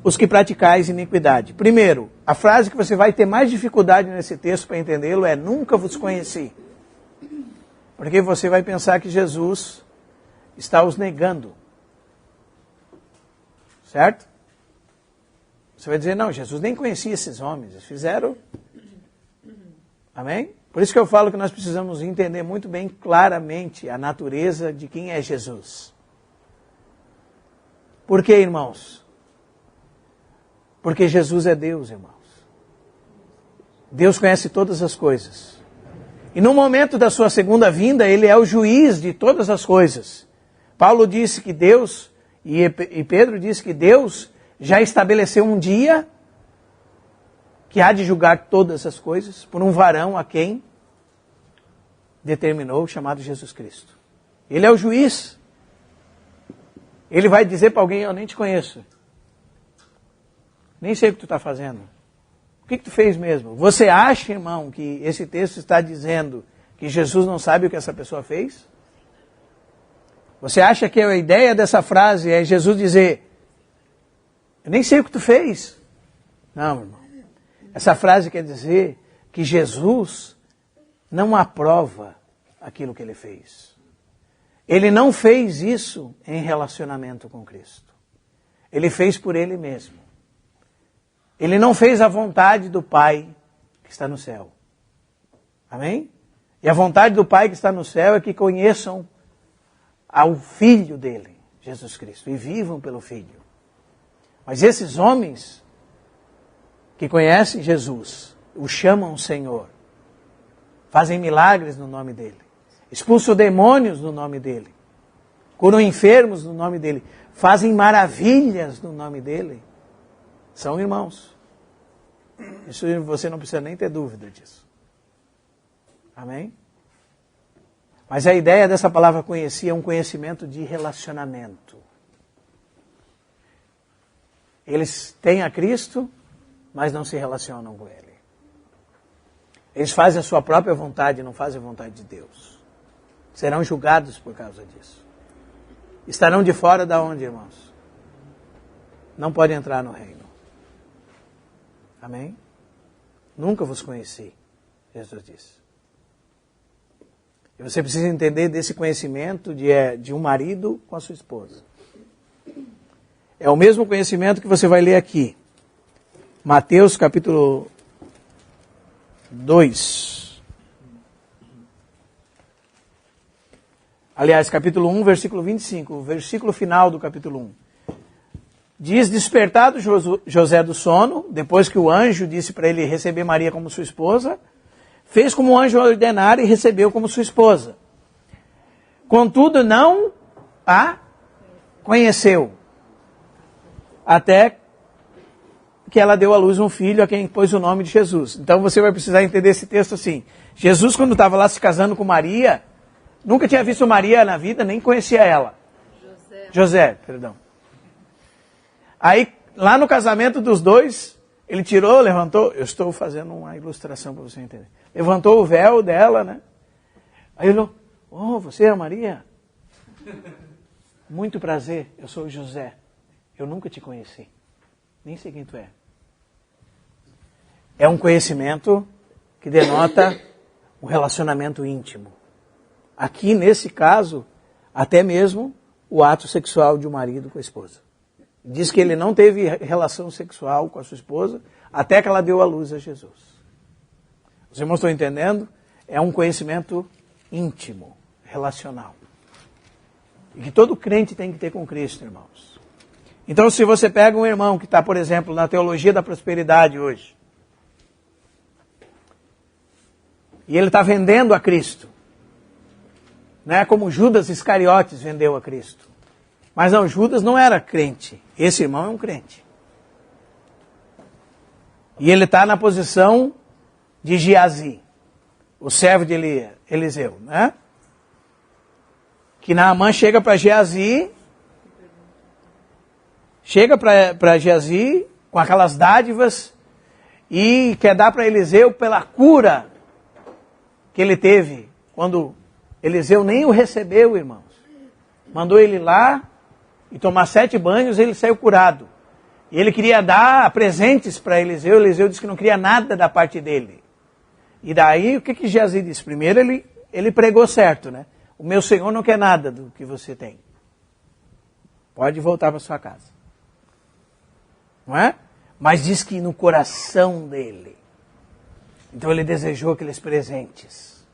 os que praticais iniquidade. Primeiro, a frase que você vai ter mais dificuldade nesse texto para entendê-lo é: nunca vos conheci. Porque você vai pensar que Jesus está os negando. Certo? Você vai dizer: não, Jesus nem conhecia esses homens, eles fizeram. Amém? Por isso que eu falo que nós precisamos entender muito bem, claramente, a natureza de quem é Jesus. Por quê, irmãos? Porque Jesus é Deus, irmãos. Deus conhece todas as coisas. E no momento da sua segunda vinda, Ele é o juiz de todas as coisas. Paulo disse que Deus, e Pedro disse que Deus já estabeleceu um dia que há de julgar todas as coisas por um varão a quem determinou, chamado Jesus Cristo. Ele é o juiz. Ele vai dizer para alguém: eu nem te conheço. Nem sei o que tu está fazendo. O que tu fez mesmo? Você acha, irmão, que esse texto está dizendo que Jesus não sabe o que essa pessoa fez? Você acha que a ideia dessa frase é Jesus dizer: eu nem sei o que tu fez? Não, irmão. Essa frase quer dizer que Jesus não aprova aquilo que ele fez. Ele não fez isso em relacionamento com Cristo. Ele fez por ele mesmo. Ele não fez a vontade do Pai que está no céu. Amém? E a vontade do Pai que está no céu é que conheçam ao Filho dele, Jesus Cristo, e vivam pelo Filho. Mas esses homens que conhecem Jesus, o chamam Senhor, fazem milagres no nome dele, expulsam demônios no nome dele, curam enfermos no nome dele, fazem maravilhas no nome dele, são irmãos. Isso você não precisa nem ter dúvida disso. Amém? Mas a ideia dessa palavra conhecer é um conhecimento de relacionamento. Eles têm a Cristo, mas não se relacionam com Ele. Eles fazem a sua própria vontade, não fazem a vontade de Deus. Serão julgados por causa disso. Estarão de fora da onde, irmãos? Não podem entrar no reino. Amém? Nunca vos conheci, Jesus disse. E você precisa entender desse conhecimento de um marido com a sua esposa. É o mesmo conhecimento que você vai ler aqui. Mateus capítulo 2. Aliás, capítulo 1, versículo 25. O versículo final do capítulo 1. Diz: despertado José do sono, depois que o anjo disse para ele receber Maria como sua esposa, fez como o anjo ordenara e recebeu como sua esposa. Contudo, não a conheceu, até que ela deu à luz um filho a quem pôs o nome de Jesus. Então você vai precisar entender esse texto assim. Jesus, quando estava lá se casando com Maria, nunca tinha visto Maria na vida, nem conhecia ela. José, perdão. Aí, lá no casamento dos dois, ele tirou, levantou, eu estou fazendo uma ilustração para você entender. Levantou o véu dela, né? Aí ele falou: oh, você é a Maria? Muito prazer, eu sou o José. Eu nunca te conheci. Nem sei quem tu é. É um conhecimento que denota um relacionamento íntimo. Aqui, nesse caso, até mesmo o ato sexual de um marido com a esposa. Diz que ele não teve relação sexual com a sua esposa até que ela deu à luz a Jesus. Os irmãos estão entendendo? É um conhecimento íntimo, relacional. E que todo crente tem que ter com Cristo, irmãos. Então, se você pega um irmão que está, por exemplo, na teologia da prosperidade hoje, e ele está vendendo a Cristo, né, como Judas Iscariotes vendeu a Cristo. Mas não, Judas não era crente. Esse irmão é um crente. E ele está na posição de Geazi, o servo de Eliseu, né? Que Naamã chega para Geazi, com aquelas dádivas e quer dar para Eliseu pela cura que ele teve, quando Eliseu nem o recebeu, irmãos. Mandou ele lá e tomar 7 banhos, ele saiu curado. E ele queria dar presentes para Eliseu. Eliseu disse que não queria nada da parte dele. E daí, o que Geazi disse? Primeiro, ele pregou certo, né? O meu Senhor não quer nada do que você tem. Pode voltar para sua casa. Não é? Mas diz que no coração dele. Então ele desejou aqueles presentes.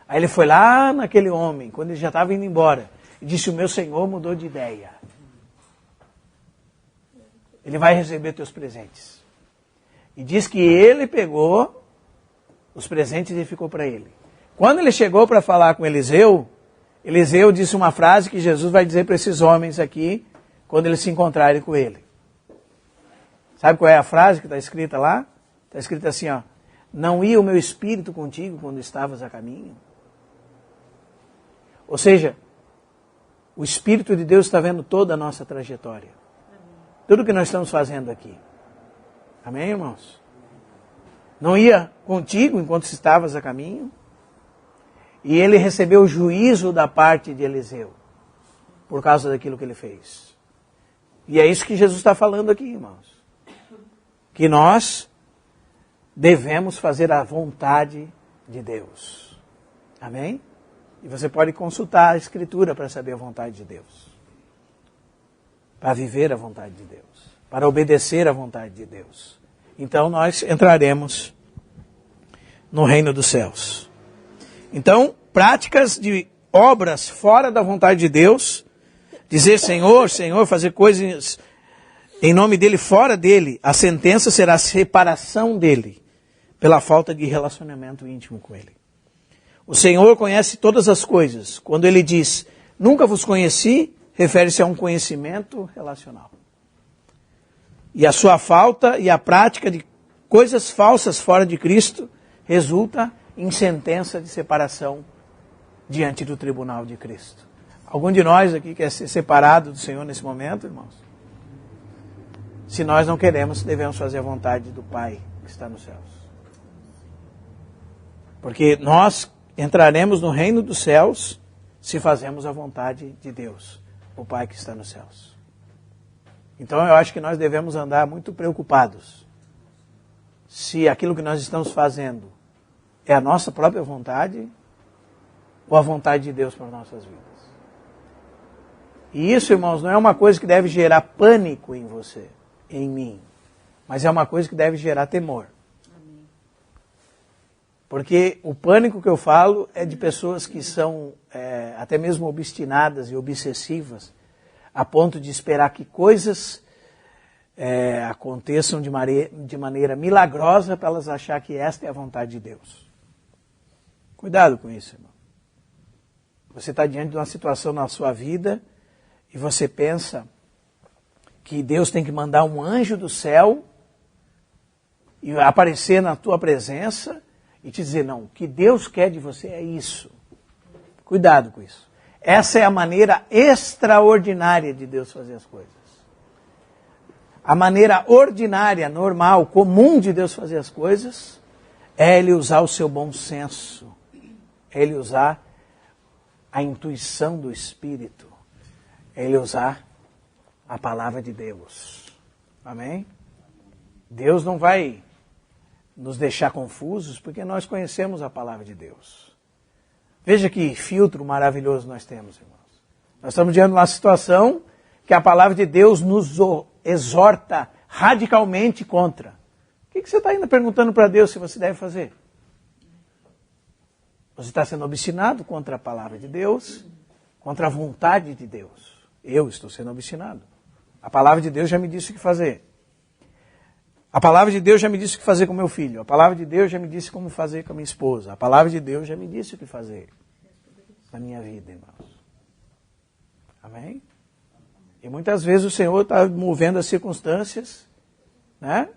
Aí ele foi lá naquele homem, quando ele já estava indo embora, e disse, o meu Senhor mudou de ideia. Ele vai receber teus presentes. E diz que ele pegou os presentes e ficou para ele. Quando ele chegou para falar com Eliseu, Eliseu disse uma frase que Jesus vai dizer para esses homens aqui, quando eles se encontrarem com ele. Sabe qual é a frase que está escrita lá? Está escrita assim, ó. Não ia o meu espírito contigo quando estavas a caminho? Ou seja, o Espírito de Deus está vendo toda a nossa trajetória. Tudo que nós estamos fazendo aqui. Amém, irmãos? Não ia contigo enquanto estavas a caminho? E ele recebeu o juízo da parte de Eliseu, por causa daquilo que ele fez. E é isso que Jesus está falando aqui, irmãos. Que nós devemos fazer a vontade de Deus. Amém? E você pode consultar a Escritura para saber a vontade de Deus. Para viver a vontade de Deus. Para obedecer a vontade de Deus. Então nós entraremos no reino dos céus. Então, práticas de obras fora da vontade de Deus. Dizer Senhor, Senhor, fazer coisas em nome dele, fora dele. A sentença será a separação dele. Pela falta de relacionamento íntimo com ele. O Senhor conhece todas as coisas. Quando ele diz, nunca vos conheci, refere-se a um conhecimento relacional. E a sua falta e a prática de coisas falsas fora de Cristo resulta em sentença de separação diante do tribunal de Cristo. Algum de nós aqui quer ser separado do Senhor nesse momento, irmãos? Se nós não queremos, devemos fazer a vontade do Pai que está nos céus. Porque nós entraremos no reino dos céus se fazemos a vontade de Deus, o Pai que está nos céus. Então eu acho que nós devemos andar muito preocupados se aquilo que nós estamos fazendo é a nossa própria vontade ou a vontade de Deus para nossas vidas. E isso, irmãos, não é uma coisa que deve gerar pânico em você, em mim, mas é uma coisa que deve gerar temor. Porque o pânico que eu falo é de pessoas que são até mesmo obstinadas e obsessivas, a ponto de esperar que coisas aconteçam de maneira milagrosa para elas achar que esta é a vontade de Deus. Cuidado com isso, irmão. Você está diante de uma situação na sua vida e você pensa que Deus tem que mandar um anjo do céu e aparecer na tua presença e te dizer, não, o que Deus quer de você é isso. Cuidado com isso. Essa é a maneira extraordinária de Deus fazer as coisas. A maneira ordinária, normal, comum de Deus fazer as coisas é Ele usar o seu bom senso. É Ele usar a intuição do Espírito. É Ele usar a palavra de Deus. Amém? Deus não vai nos deixar confusos, porque nós conhecemos a palavra de Deus. Veja que filtro maravilhoso nós temos, irmãos. Nós estamos diante de uma situação que a palavra de Deus nos exorta radicalmente contra. O que você está ainda perguntando para Deus se você deve fazer? Você está sendo obstinado contra a palavra de Deus, contra a vontade de Deus. Eu estou sendo obstinado. A palavra de Deus já me disse o que fazer. A palavra de Deus já me disse o que fazer com meu filho. A palavra de Deus já me disse como fazer com a minha esposa. A palavra de Deus já me disse o que fazer na minha vida, irmãos. Amém? E muitas vezes o Senhor está movendo as circunstâncias, né?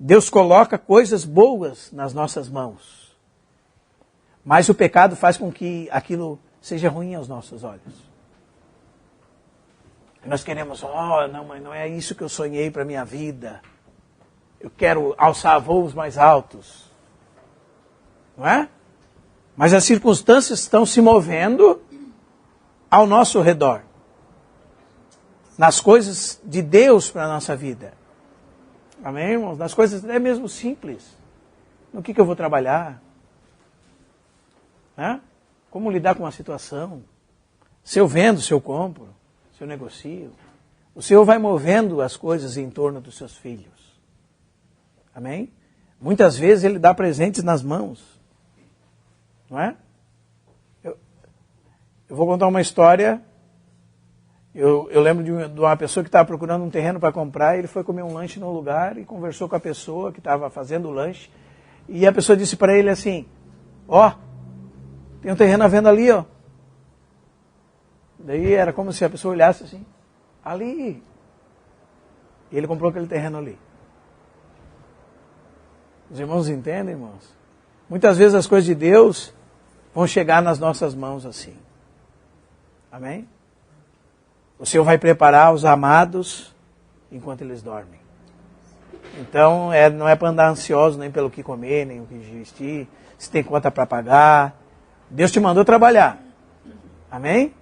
Deus coloca coisas boas nas nossas mãos. Mas o pecado faz com que aquilo seja ruim aos nossos olhos. Nós queremos, não, mas não é isso que eu sonhei para a minha vida. Eu quero alçar voos mais altos. Não é? Mas as circunstâncias estão se movendo ao nosso redor. nas coisas de Deus para a nossa vida. Amém, irmãos? Nas coisas até mesmo simples. No que eu vou trabalhar? Né? Como lidar com uma situação? Se eu vendo, se eu compro, se eu negocio. O Senhor vai movendo as coisas em torno dos seus filhos. Amém? Muitas vezes Ele dá presentes nas mãos. Não é? Eu vou contar uma história. Eu lembro de uma pessoa que estava procurando um terreno para comprar. Ele foi comer um lanche num lugar e conversou com a pessoa que estava fazendo o lanche. E a pessoa disse para ele assim, tem um terreno à venda ali, ó. Daí era como se a pessoa olhasse assim, ali. E ele comprou aquele terreno ali. Os irmãos entendem, irmãos? Muitas vezes as coisas de Deus vão chegar nas nossas mãos assim. Amém? O Senhor vai preparar os amados enquanto eles dormem. Então, não é para andar ansioso nem pelo que comer, nem o que vestir, se tem conta para pagar. Deus te mandou trabalhar. Amém?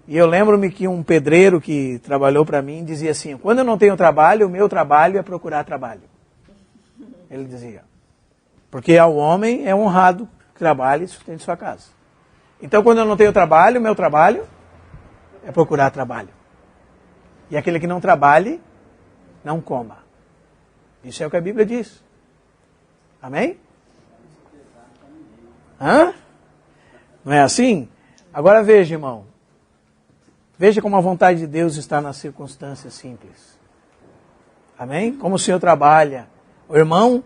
E eu lembro-me que um pedreiro que trabalhou para mim dizia assim, quando eu não tenho trabalho, o meu trabalho é procurar trabalho. Ele dizia. Porque ao homem é honrado que trabalhe e sustente sua casa. Então, quando eu não tenho trabalho, o meu trabalho é procurar trabalho. E aquele que não trabalhe, não coma. Isso é o que a Bíblia diz. Amém? Hã? Não é assim? Agora veja, irmão. Veja como a vontade de Deus está nas circunstâncias simples. Amém? Como o Senhor trabalha. O irmão,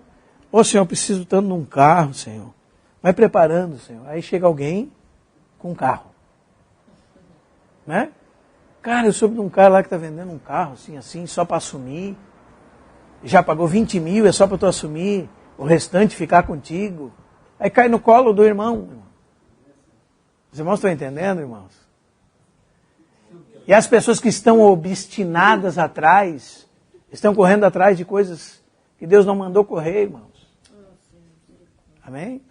Senhor, eu preciso tanto de um carro, Senhor. Vai preparando, Senhor. Aí chega alguém com um carro. Né? Cara, eu soube de um cara lá que está vendendo um carro, assim, só para assumir. Já pagou 20 mil, é só para tu assumir. O restante ficar contigo. Aí cai no colo do irmão. Os irmãos estão entendendo, irmãos? E as pessoas que estão obstinadas atrás, estão correndo atrás de coisas que Deus não mandou correr, irmãos. Amém?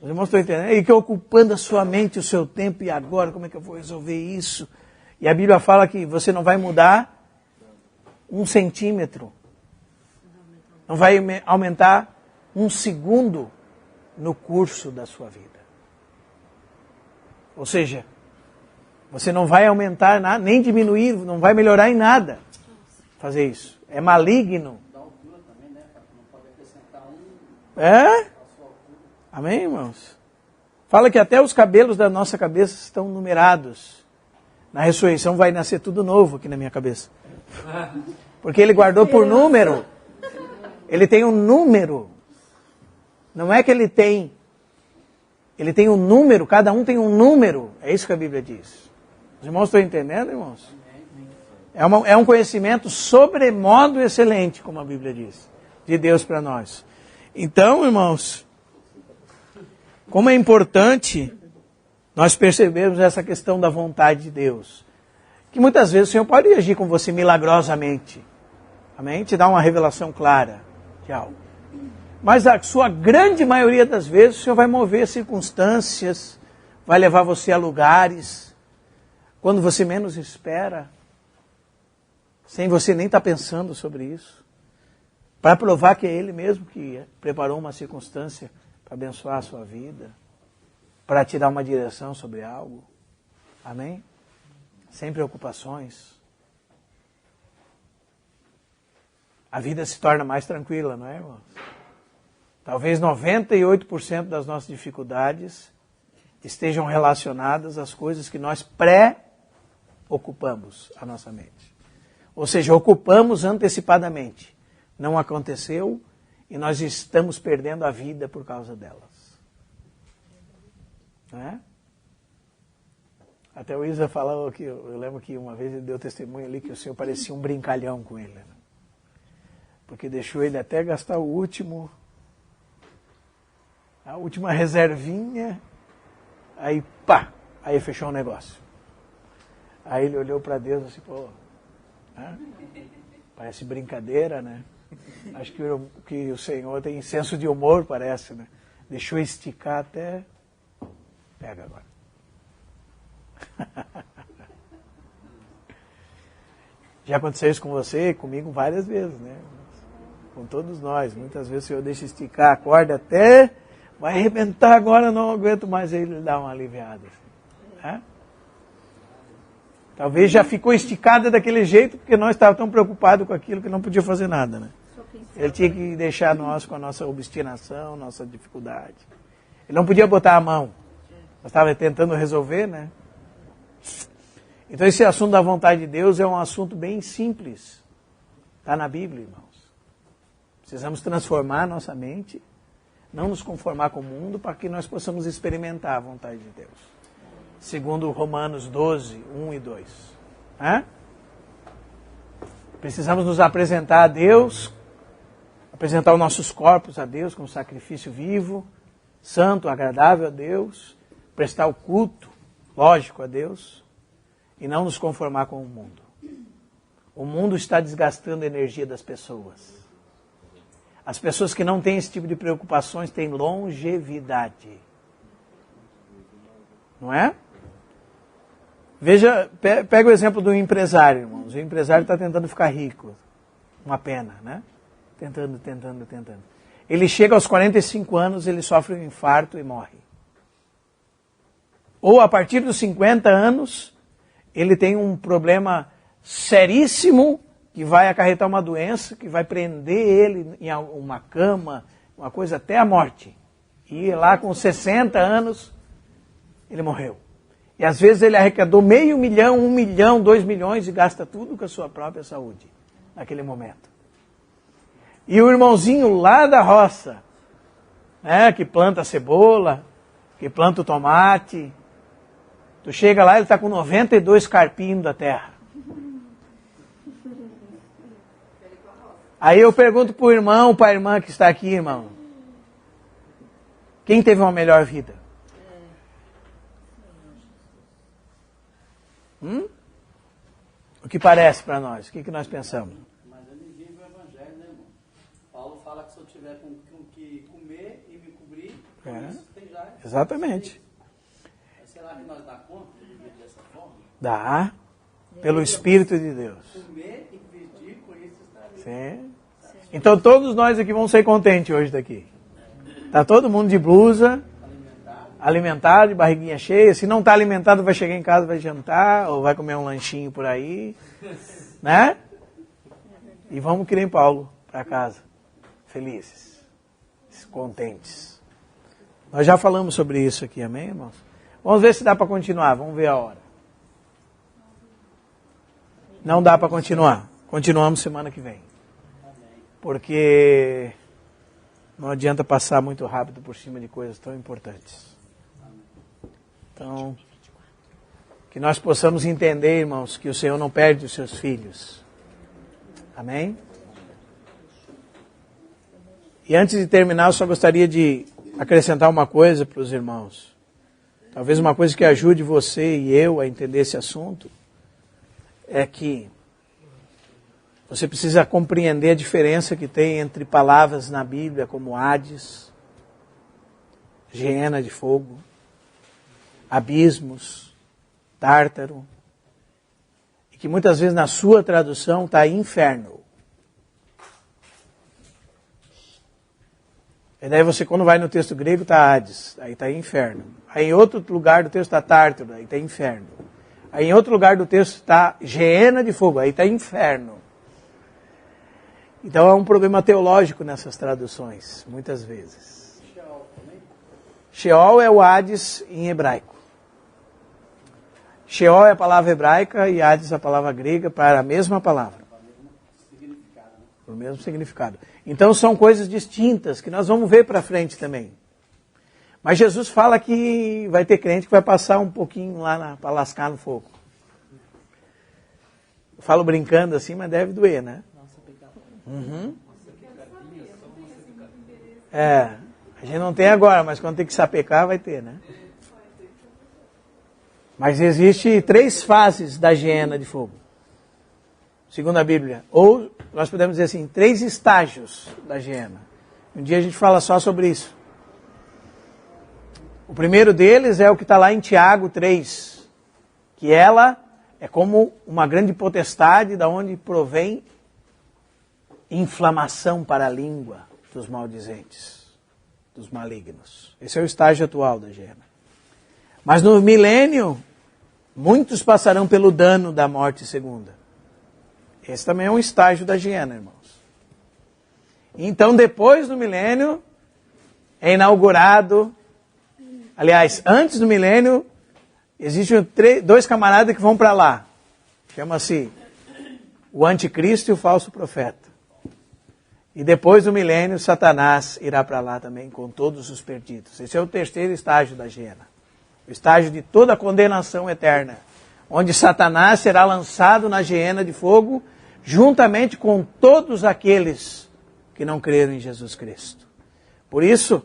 Os irmãos estão entendendo? E que ocupando a sua mente, o seu tempo, e agora, como é que eu vou resolver isso? E a Bíblia fala que você não vai mudar 1 centímetro. Não vai aumentar 1 segundo no curso da sua vida. Ou seja, você não vai aumentar nada, nem diminuir, não vai melhorar em nada fazer isso. É maligno. É? Amém, irmãos? Fala que até os cabelos da nossa cabeça estão numerados. Na ressurreição vai nascer tudo novo aqui na minha cabeça. Porque ele guardou por número. Ele tem um número. Não é que ele tem um número, cada um tem um número. É isso que a Bíblia diz. Os irmãos estão entendendo, irmãos? É um conhecimento sobremodo excelente, como a Bíblia diz, de Deus para nós. Então, irmãos, como é importante nós percebermos essa questão da vontade de Deus. Que muitas vezes o Senhor pode agir com você milagrosamente. Amém? Te dá uma revelação clara de algo. Mas a sua grande maioria das vezes o Senhor vai mover circunstâncias, vai levar você a lugares, quando você menos espera, sem você nem estar pensando sobre isso, para provar que é Ele mesmo que preparou uma circunstância para abençoar a sua vida, para te dar uma direção sobre algo. Amém? Sem preocupações. A vida se torna mais tranquila, não é, irmãos? Talvez 98% das nossas dificuldades estejam relacionadas às coisas que nós pré-ocupamos a nossa mente. Ou seja, ocupamos antecipadamente. Não aconteceu e nós estamos perdendo a vida por causa delas. Não é? Até o Isa falou que, eu lembro que uma vez ele deu testemunho ali que o Senhor parecia um brincalhão com ele. Né? Porque deixou ele até gastar a última reservinha, aí pá, aí fechou o negócio. Aí ele olhou para Deus assim, né? Parece brincadeira, né? Acho que o Senhor tem senso de humor, parece, né? Deixou esticar até... Pega agora. Já aconteceu isso com você e comigo várias vezes, né? Com todos nós. Muitas vezes o Senhor deixa esticar a corda até, vai arrebentar agora, não aguento mais, aí Ele dá uma aliviada. Assim, né? Talvez já ficou esticada daquele jeito, porque nós estávamos tão preocupados com aquilo que não podia fazer nada, né? Ele tinha que deixar nós com a nossa obstinação, nossa dificuldade. Ele não podia botar a mão. Nós estávamos tentando resolver, né? Então esse assunto da vontade de Deus é um assunto bem simples. Está na Bíblia, irmãos. Precisamos transformar a nossa mente, não nos conformar com o mundo, para que nós possamos experimentar a vontade de Deus. Segundo Romanos 12, 1 e 2. Precisamos nos apresentar a Deus, apresentar os nossos corpos a Deus como sacrifício vivo, santo, agradável a Deus, prestar o culto, lógico, a Deus, e não nos conformar com o mundo. O mundo está desgastando a energia das pessoas. As pessoas que não têm esse tipo de preocupações têm longevidade. Não é? Veja, pega o exemplo do empresário, irmãos. O empresário está tentando ficar rico. Uma pena, né? Tentando. Ele chega aos 45 anos, ele sofre um infarto e morre. Ou a partir dos 50 anos, ele tem um problema seríssimo que vai acarretar uma doença, que vai prender ele em uma cama, uma coisa até a morte. E lá com 60 anos, ele morreu. E às vezes ele arrecadou $500 mil, 1 milhão, 2 milhões e gasta tudo com a sua própria saúde, naquele momento. E o irmãozinho lá da roça, né, que planta cebola, que planta o tomate, tu chega lá, ele está com 92 carpinhos da terra. Aí eu pergunto para o irmão, para a irmã que está aqui, irmão, quem teve uma melhor vida? O que parece para nós? O que nós pensamos? Mas ele vive o evangelho, né, irmão? Paulo fala que se eu tiver com que comer e me cobrir, isso tem já. Exatamente. Mas será que nós dá conta de viver dessa forma? Dá. Pelo Espírito de Deus. Comer e vestir, com isso está ali. Sim. Então todos nós aqui vamos ser contentes hoje daqui. Está todo mundo de blusa, alimentado, de barriguinha cheia. Se não está alimentado, vai chegar em casa, vai jantar, ou vai comer um lanchinho por aí, né? E vamos que nem Paulo, para casa, felizes, contentes. Nós já falamos sobre isso aqui, amém, irmãos? Vamos ver se dá para continuar, vamos ver a hora. Não dá para continuar. Continuamos semana que vem. Porque não adianta passar muito rápido por cima de coisas tão importantes. Então, que nós possamos entender, irmãos, que o Senhor não perde os seus filhos. Amém? E antes de terminar, eu só gostaria de acrescentar uma coisa para os irmãos. Talvez uma coisa que ajude você e eu a entender esse assunto é que você precisa compreender a diferença que tem entre palavras na Bíblia como Hades, Geena de fogo, abismos, Tártaro, e que muitas vezes na sua tradução está inferno. E daí você, quando vai no texto grego, está Hades, aí está inferno. Aí em outro lugar do texto está Tártaro, aí está inferno. Aí em outro lugar do texto está Geena de fogo, aí está inferno. Então é um problema teológico nessas traduções, muitas vezes. Sheol é o Hades em hebraico. Sheol é a palavra hebraica e Hades é a palavra grega para a mesma palavra. Para o mesmo significado. Então são coisas distintas que nós vamos ver para frente também. Mas Jesus fala que vai ter crente que vai passar um pouquinho lá para lascar no fogo. Eu falo brincando assim, mas deve doer, né? Uhum. A gente não tem agora, mas quando tem que sapecar vai ter, né? Mas existe 3 fases da Geena de fogo, segundo a Bíblia. Ou nós podemos dizer assim, 3 estágios da Geena. Um dia a gente fala só sobre isso. O primeiro deles é o que está lá em Tiago 3, que ela é como uma grande potestade da onde provém inflamação para a língua dos maldizentes, dos malignos. Esse é o estágio atual da Geena. Mas no milênio, muitos passarão pelo dano da morte segunda. Esse também é um estágio da Geena, irmãos. Então, depois do milênio, é inaugurado... Aliás, antes do milênio, existem dois camaradas que vão para lá. Chama-se o anticristo e o falso profeta. E depois do milênio, Satanás irá para lá também com todos os perdidos. Esse é o terceiro estágio da Geena. O estágio de toda a condenação eterna. Onde Satanás será lançado na Geena de fogo, juntamente com todos aqueles que não creram em Jesus Cristo. Por isso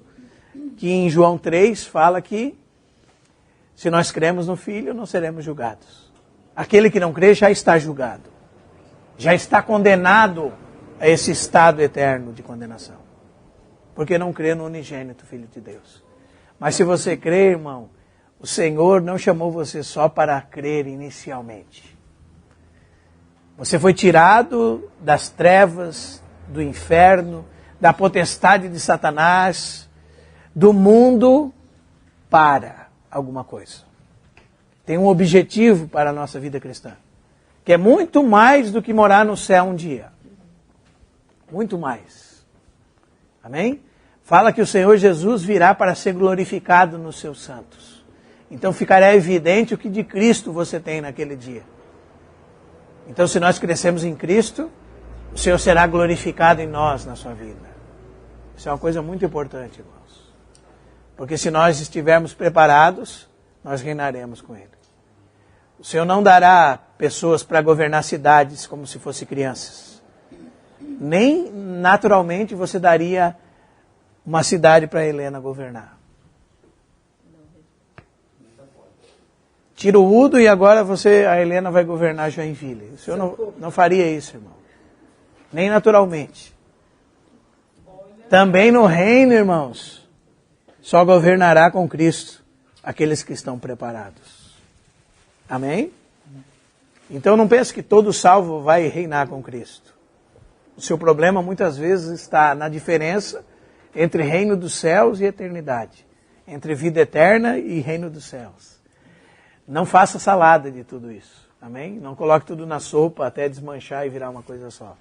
que em João 3 fala que se nós cremos no Filho, não seremos julgados. Aquele que não crê já está julgado. Já está condenado a esse estado eterno de condenação. Porque não crê no unigênito Filho de Deus. Mas se você crê, irmão, o Senhor não chamou você só para crer inicialmente. Você foi tirado das trevas, do inferno, da potestade de Satanás, do mundo para alguma coisa. Tem um objetivo para a nossa vida cristã, que é muito mais do que morar no céu um dia. Muito mais. Amém? Fala que o Senhor Jesus virá para ser glorificado nos seus santos. Então ficará evidente o que de Cristo você tem naquele dia. Então se nós crescemos em Cristo, o Senhor será glorificado em nós, na sua vida. Isso é uma coisa muito importante, irmãos. Porque se nós estivermos preparados, nós reinaremos com Ele. O Senhor não dará pessoas para governar cidades como se fossem crianças. Nem naturalmente você daria uma cidade para Helena governar. Tira o Udo e agora a Helena vai governar Joinville. O Senhor não faria isso, irmão. Nem naturalmente. Também no reino, irmãos, só governará com Cristo aqueles que estão preparados. Amém? Então não pense que todo salvo vai reinar com Cristo. O seu problema muitas vezes está na diferença entre reino dos céus e eternidade. Entre vida eterna e reino dos céus. Não faça salada de tudo isso. Amém? Não coloque tudo na sopa até desmanchar e virar uma coisa só.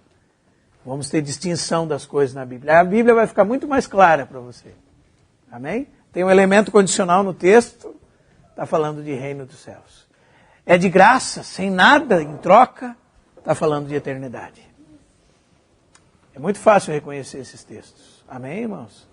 Vamos ter distinção das coisas na Bíblia. A Bíblia vai ficar muito mais clara para você. Amém? Tem um elemento condicional no texto, está falando de reino dos céus. É de graça, sem nada em troca, está falando de eternidade. É muito fácil reconhecer esses textos. Amém, irmãos?